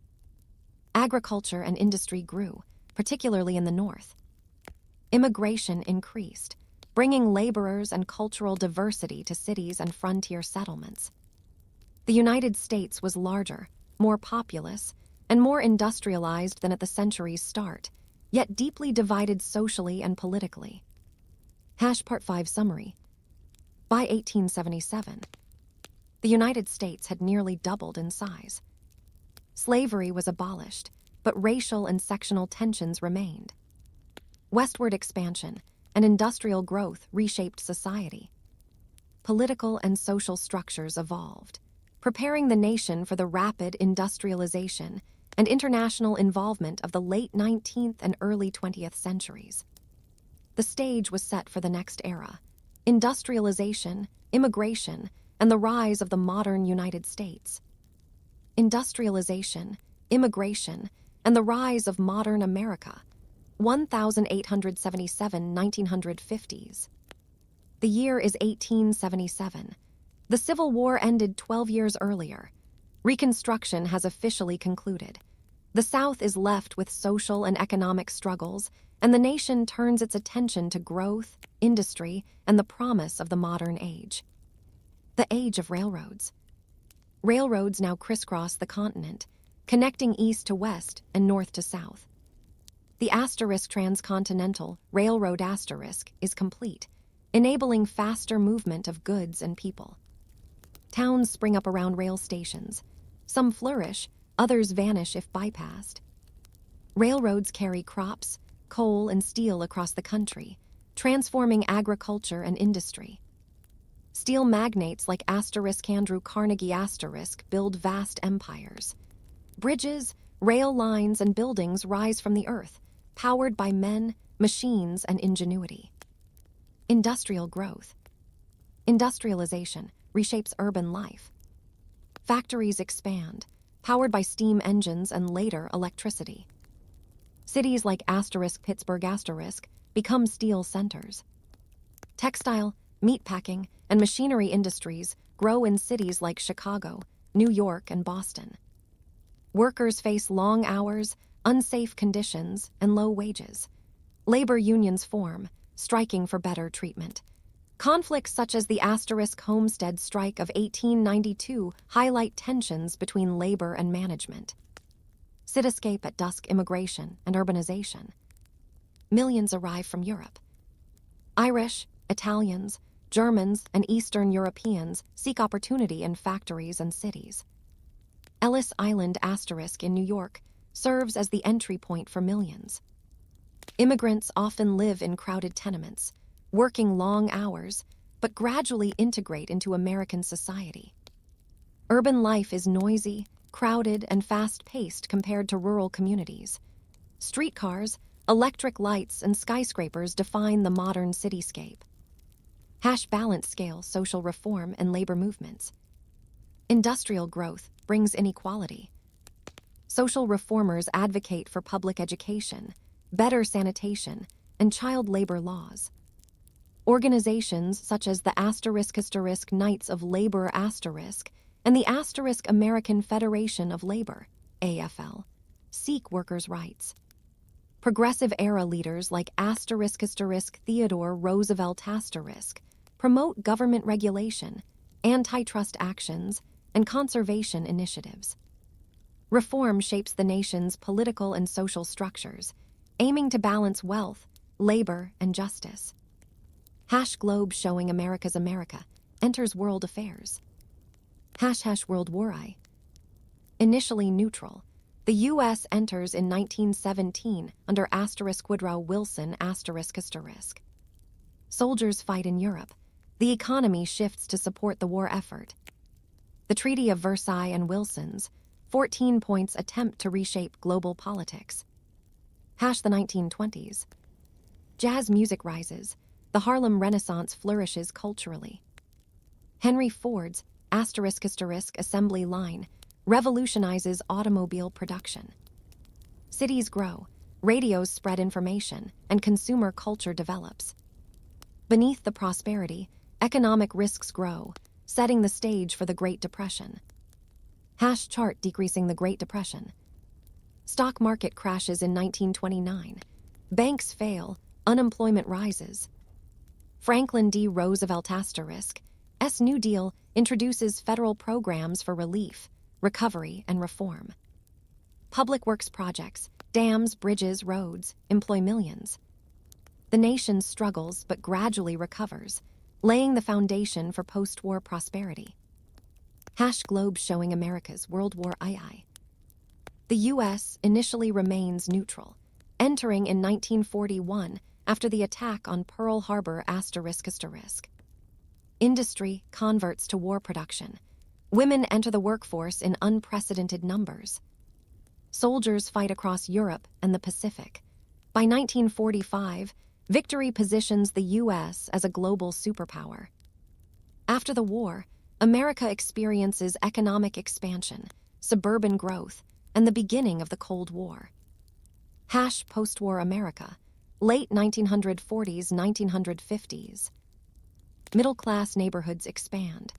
Agriculture and industry grew, particularly in the North. Immigration increased, bringing laborers and cultural diversity to cities and frontier settlements. The United States was larger, more populous, and more industrialized than at the century's start, yet deeply divided socially and politically. Part 5 Summary. By 1877, the United States had nearly doubled in size. Slavery was abolished, but racial and sectional tensions remained. Westward expansion and industrial growth reshaped society. Political and social structures evolved, preparing the nation for the rapid industrialization and international involvement of the late 19th and early 20th centuries. The stage was set for the next era: industrialization, immigration, and the rise of the modern United States. Industrialization, immigration, and the rise of modern America, 1877-1950s. The year is 1877. The Civil War ended 12 years earlier. Reconstruction has officially concluded. The South is left with social and economic struggles, and the nation turns its attention to growth, industry, and the promise of the modern age. The age of railroads. Railroads now crisscross the continent, connecting east to west and north to south. The Transcontinental Railroad is complete, enabling faster movement of goods and people. Towns spring up around rail stations. Some flourish, others vanish if bypassed. Railroads carry crops, coal, and steel across the country, transforming agriculture and industry. Steel magnates like Andrew Carnegie build vast empires. Bridges, rail lines, and buildings rise from the earth, powered by men, machines, and ingenuity. Industrial growth. Industrialization reshapes urban life. Factories expand, powered by steam engines and later electricity. Cities like Pittsburgh become steel centers. Textile, meatpacking, and machinery industries grow in cities like Chicago, New York, and Boston. Workers face long hours, unsafe conditions, and low wages. Labor unions form, striking for better treatment. Conflicts such as the Homestead Strike of 1892 highlight tensions between labor and management. Cityscape at dusk immigration and urbanization. Millions arrive from Europe. Irish, Italians, Germans, and Eastern Europeans seek opportunity in factories and cities. Ellis Island in New York serves as the entry point for millions. Immigrants often live in crowded tenements, working long hours, but gradually integrate into American society. Urban life is noisy, crowded, and fast-paced compared to rural communities. Streetcars, electric lights, and skyscrapers define the modern cityscape. Balance scale social reform and labor movements. Industrial growth brings inequality. Social reformers advocate for public education, better sanitation, and child labor laws. Organizations such as the Knights of Labor and the American Federation of Labor, AFL, seek workers' rights. Progressive-era leaders like Theodore Roosevelt promote government regulation, antitrust actions, and conservation initiatives. Reform shapes the nation's political and social structures, aiming to balance wealth, labor, and justice. Globe showing America's America enters world affairs. World War I. Initially neutral, the U.S. enters in 1917 under Woodrow Wilson ***. Soldiers fight in Europe. The economy shifts to support the war effort. The Treaty of Versailles and Wilson's 14 points attempt to reshape global politics. The 1920s. Jazz music rises. The Harlem Renaissance flourishes culturally. Henry Ford's assembly line revolutionizes automobile production. Cities grow, radios spread information, and consumer culture develops. Beneath the prosperity, economic risks grow, setting the stage for the Great Depression. Chart decreasing the Great Depression. Stock market crashes in 1929. Banks fail, unemployment rises. Franklin D. Roosevelt New Deal introduces federal programs for relief, recovery, and reform. Public works projects, dams, bridges, roads, employ millions. The nation struggles but gradually recovers, laying the foundation for post-war prosperity. Globe showing America's World War II. The U.S. initially remains neutral, entering in 1941 after the attack on Pearl Harbor ***. Industry converts to war production. Women enter the workforce in unprecedented numbers. Soldiers fight across Europe and the Pacific. By 1945, victory positions the U.S. as a global superpower. After the war, America experiences economic expansion, suburban growth, and the beginning of the Cold War. Post-war America, late 1940s, 1950s. Middle-class neighborhoods expand.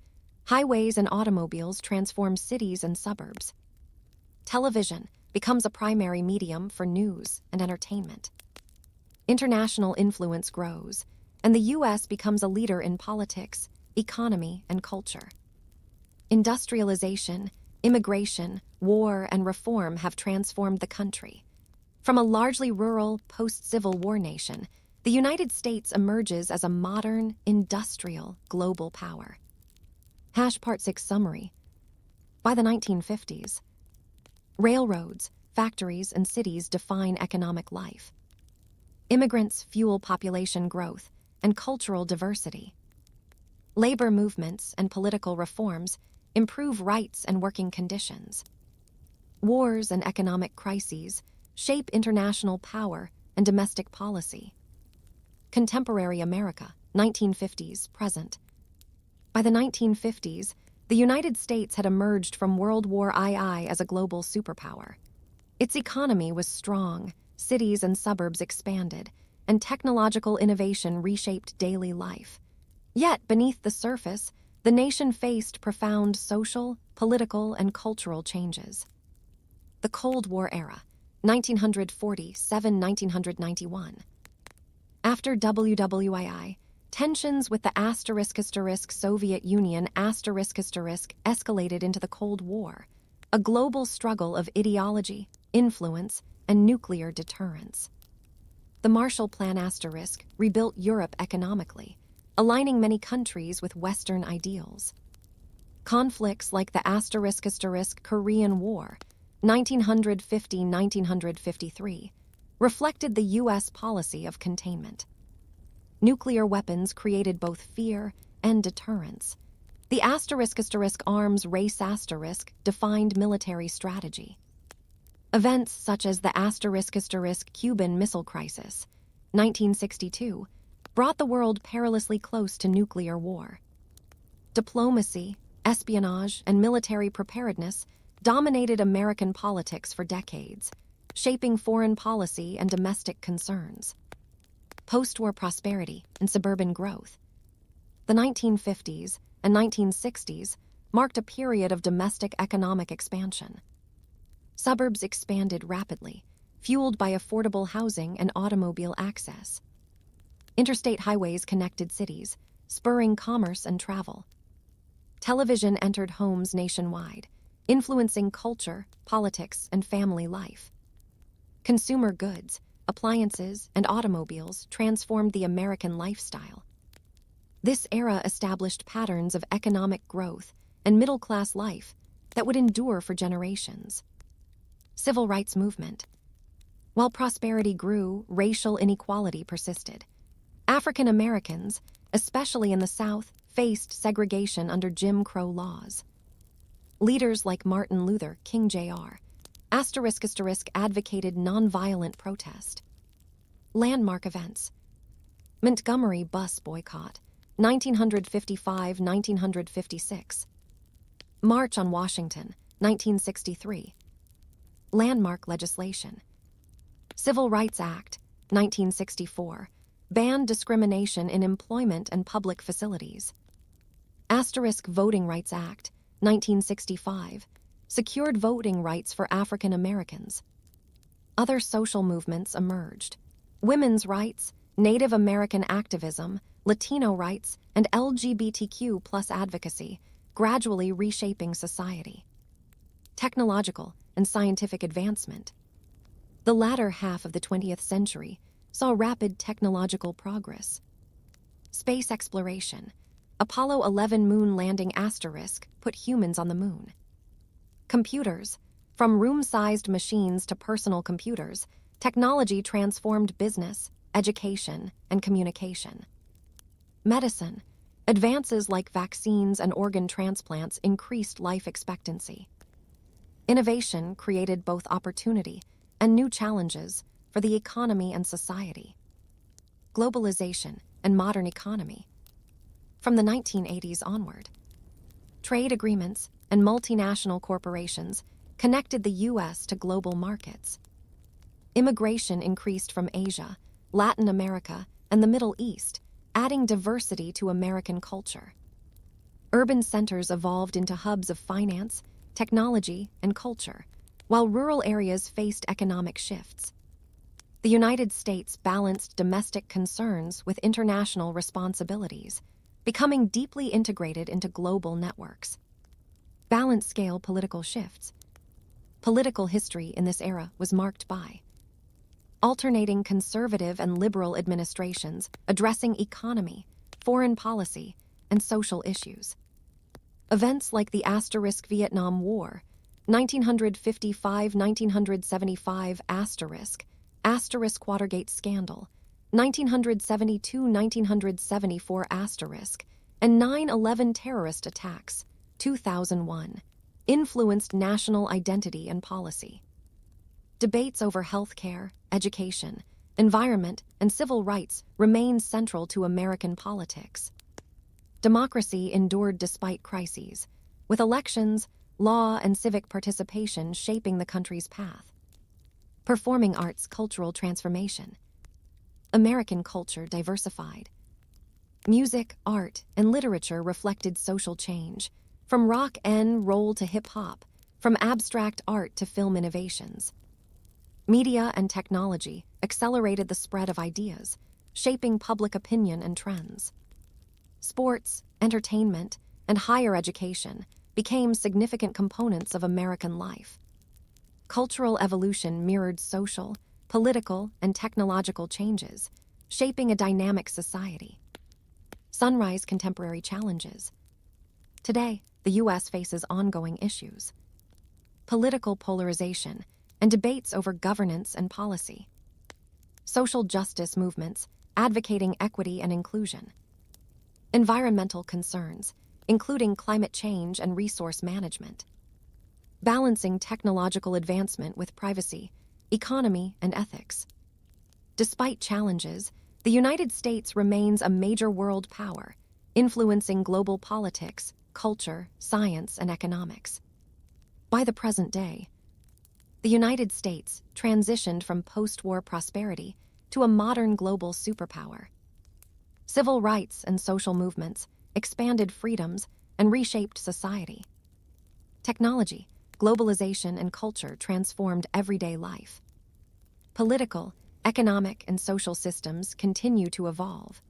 Highways and automobiles transform cities and suburbs. Television becomes a primary medium for news and entertainment. International influence grows, and the U.S. becomes a leader in politics, economy, and culture. Industrialization, immigration, war, and reform have transformed the country. From a largely rural, post-Civil War nation, the United States emerges as a modern, industrial, global power. Part 6 summary. By the 1950s, railroads, factories, and cities define economic life. Immigrants fuel population growth and cultural diversity. Labor movements and political reforms improve rights and working conditions. Wars and economic crises shape international power and domestic policy. Contemporary America, 1950s, present. By the 1950s, the United States had emerged from World War II as a global superpower. Its economy was strong, cities and suburbs expanded, and technological innovation reshaped daily life. Yet, beneath the surface, the nation faced profound social, political, and cultural changes. The Cold War era, 1947–1991. After WWII, tensions with the Soviet Union escalated into the Cold War, a global struggle of ideology, influence, and nuclear deterrence. The Marshall Plan rebuilt Europe economically, aligning many countries with Western ideals. Conflicts like the Korean War, 1950–1953, reflected the U.S. policy of containment. Nuclear weapons created both fear and deterrence. The arms race defined military strategy. Events such as the Cuban Missile Crisis, 1962, brought the world perilously close to nuclear war. Diplomacy, espionage, and military preparedness dominated American politics for decades, shaping foreign policy and domestic concerns. Post-war prosperity and suburban growth. The 1950s and 1960s marked a period of domestic economic expansion. Suburbs expanded rapidly, fueled by affordable housing and automobile access. Interstate highways connected cities, spurring commerce and travel. Television entered homes nationwide, influencing culture, politics, and family life. Consumer goods, appliances, and automobiles transformed the American lifestyle. This era established patterns of economic growth and middle-class life that would endure for generations. Civil rights movement. While prosperity grew, racial inequality persisted. African Americans, especially in the South, faced segregation under Jim Crow laws. Leaders like Martin Luther King Jr. advocated nonviolent protest. Landmark events. Montgomery bus boycott, 1955–1956. March on Washington, 1963. Landmark legislation. Civil Rights Act, 1964, banned discrimination in employment and public facilities. Voting Rights Act, 1965, secured voting rights for African Americans. Other social movements emerged. Women's rights, Native American activism, Latino rights, and LGBTQ+ advocacy, gradually reshaping society. Technological and scientific advancement. The latter half of the 20th century saw rapid technological progress. Space exploration. Apollo 11 moon landing put humans on the moon. Computers. From room-sized machines to personal computers, technology transformed business, education, and communication. Medicine. Advances like vaccines and organ transplants increased life expectancy. Innovation created both opportunity and new challenges for the economy and society. Globalization and modern economy. From the 1980s onward, trade agreements and multinational corporations connected the U.S. to global markets. Immigration increased from Asia, Latin America, and the Middle East, adding diversity to American culture. Urban centers evolved into hubs of finance, technology, and culture, while rural areas faced economic shifts. The United States balanced domestic concerns with international responsibilities, becoming deeply integrated into global networks. Balance-scale political shifts. Political history in this era was marked by alternating conservative and liberal administrations addressing economy, foreign policy, and social issues. Events like the Vietnam War, 1955–1975 Watergate scandal, 1972–1974 and 9/11 terrorist attacks, 2001, influenced national identity and policy. Debates over healthcare, education, environment, and civil rights remain central to American politics. Democracy endured despite crises, with elections, law, and civic participation shaping the country's path. Performing arts cultural transformation. American culture diversified. Music, art, and literature reflected social change, from rock and roll to hip-hop, from abstract art to film innovations. Media and technology accelerated the spread of ideas, shaping public opinion and trends. Sports, entertainment, and higher education became significant components of American life. Cultural evolution mirrored social, political, and technological changes, shaping a dynamic society. Sunrise contemporary challenges. Today, the U.S. faces ongoing issues: political polarization and debates over governance and policy. Social justice movements advocating equity and inclusion. Environmental concerns, including climate change and resource management. Balancing technological advancement with privacy, economy, and ethics. Despite challenges, the United States remains a major world power, influencing global politics, culture, science, and economics. By the present day, the United States transitioned from post-war prosperity to a modern global superpower. Civil rights and social movements expanded freedoms and reshaped society. Technology, globalization, and culture transformed everyday life. Political, economic, and social systems continue to evolve.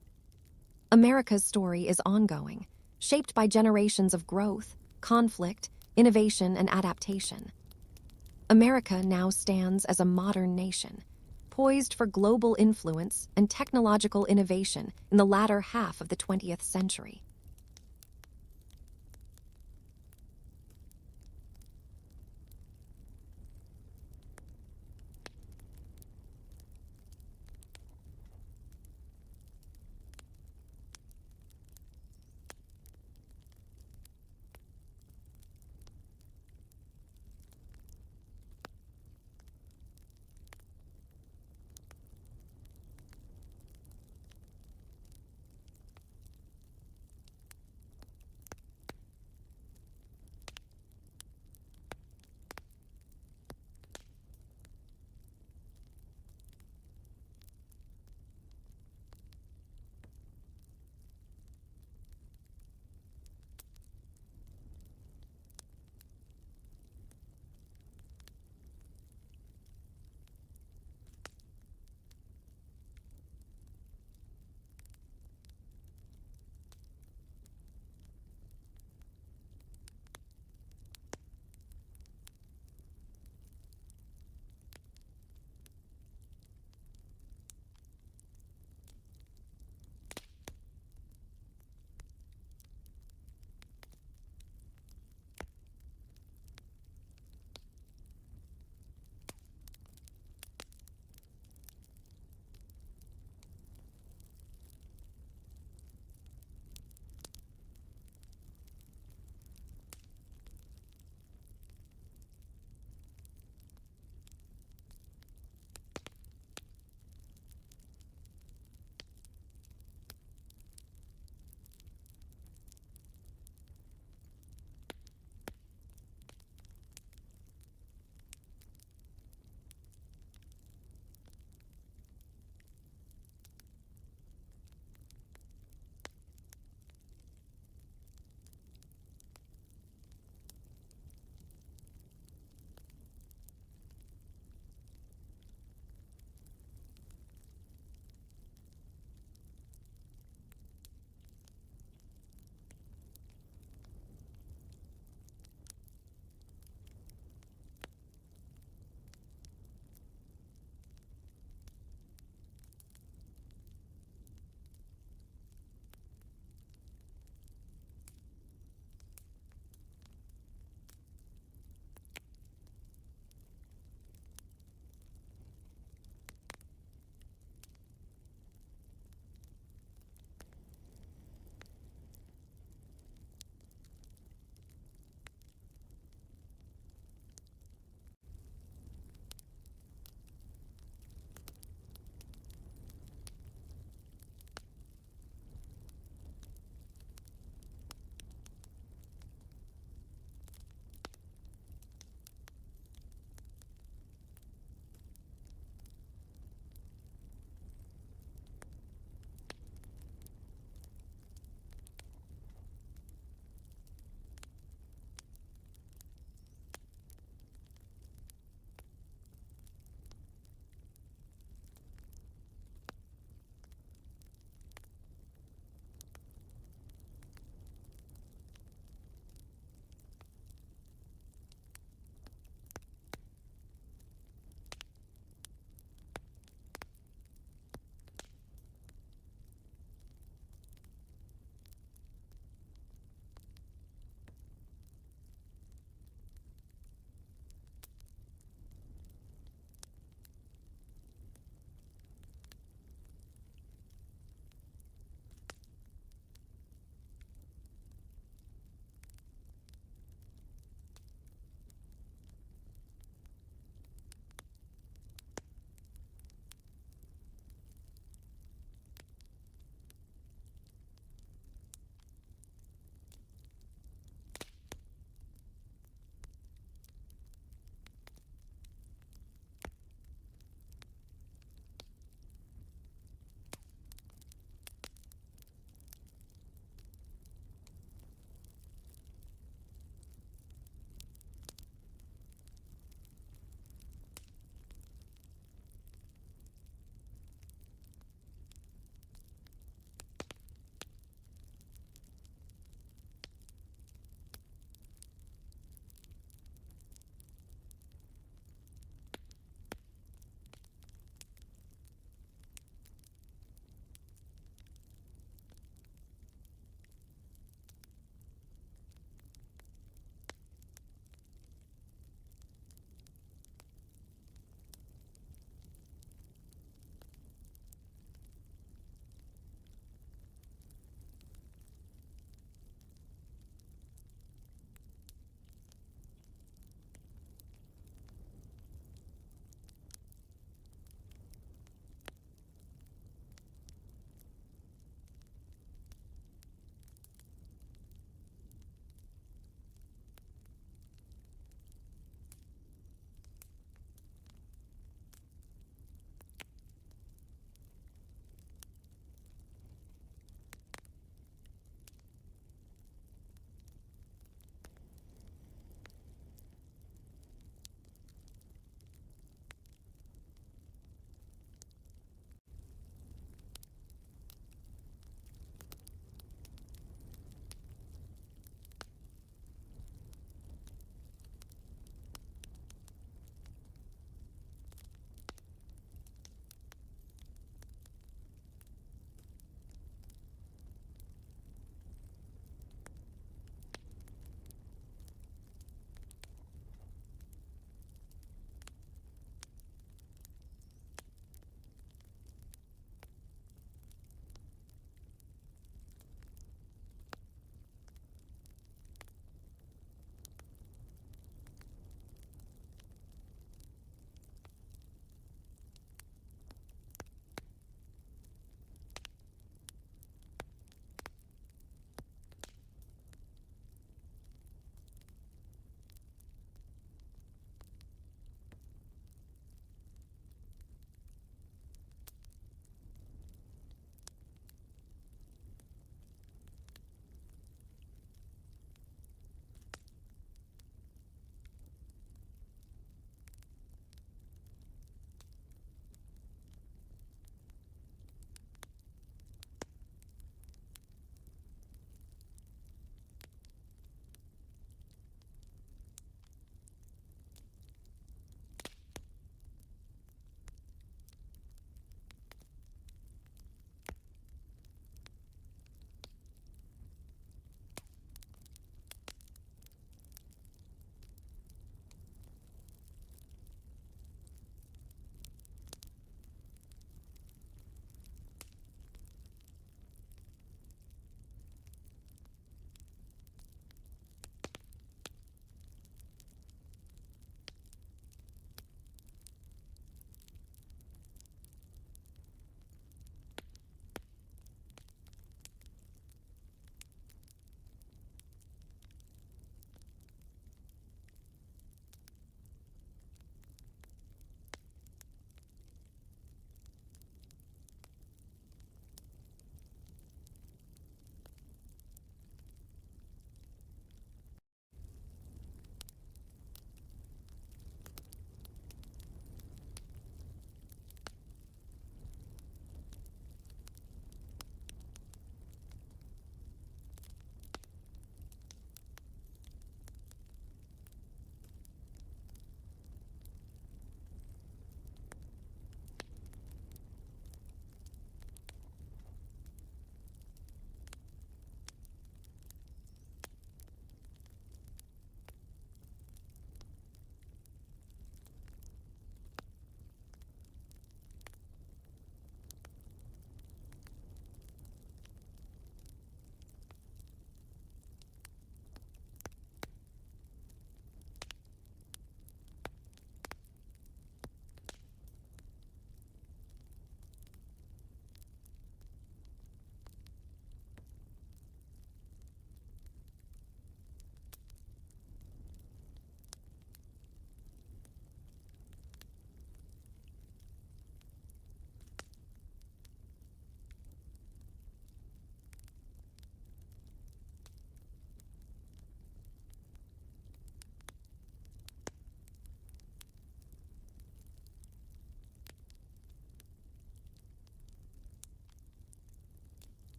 America's story is ongoing, shaped by generations of growth, conflict, innovation, and adaptation. America now stands as a modern nation, poised for global influence and technological innovation in the latter half of the 20th century.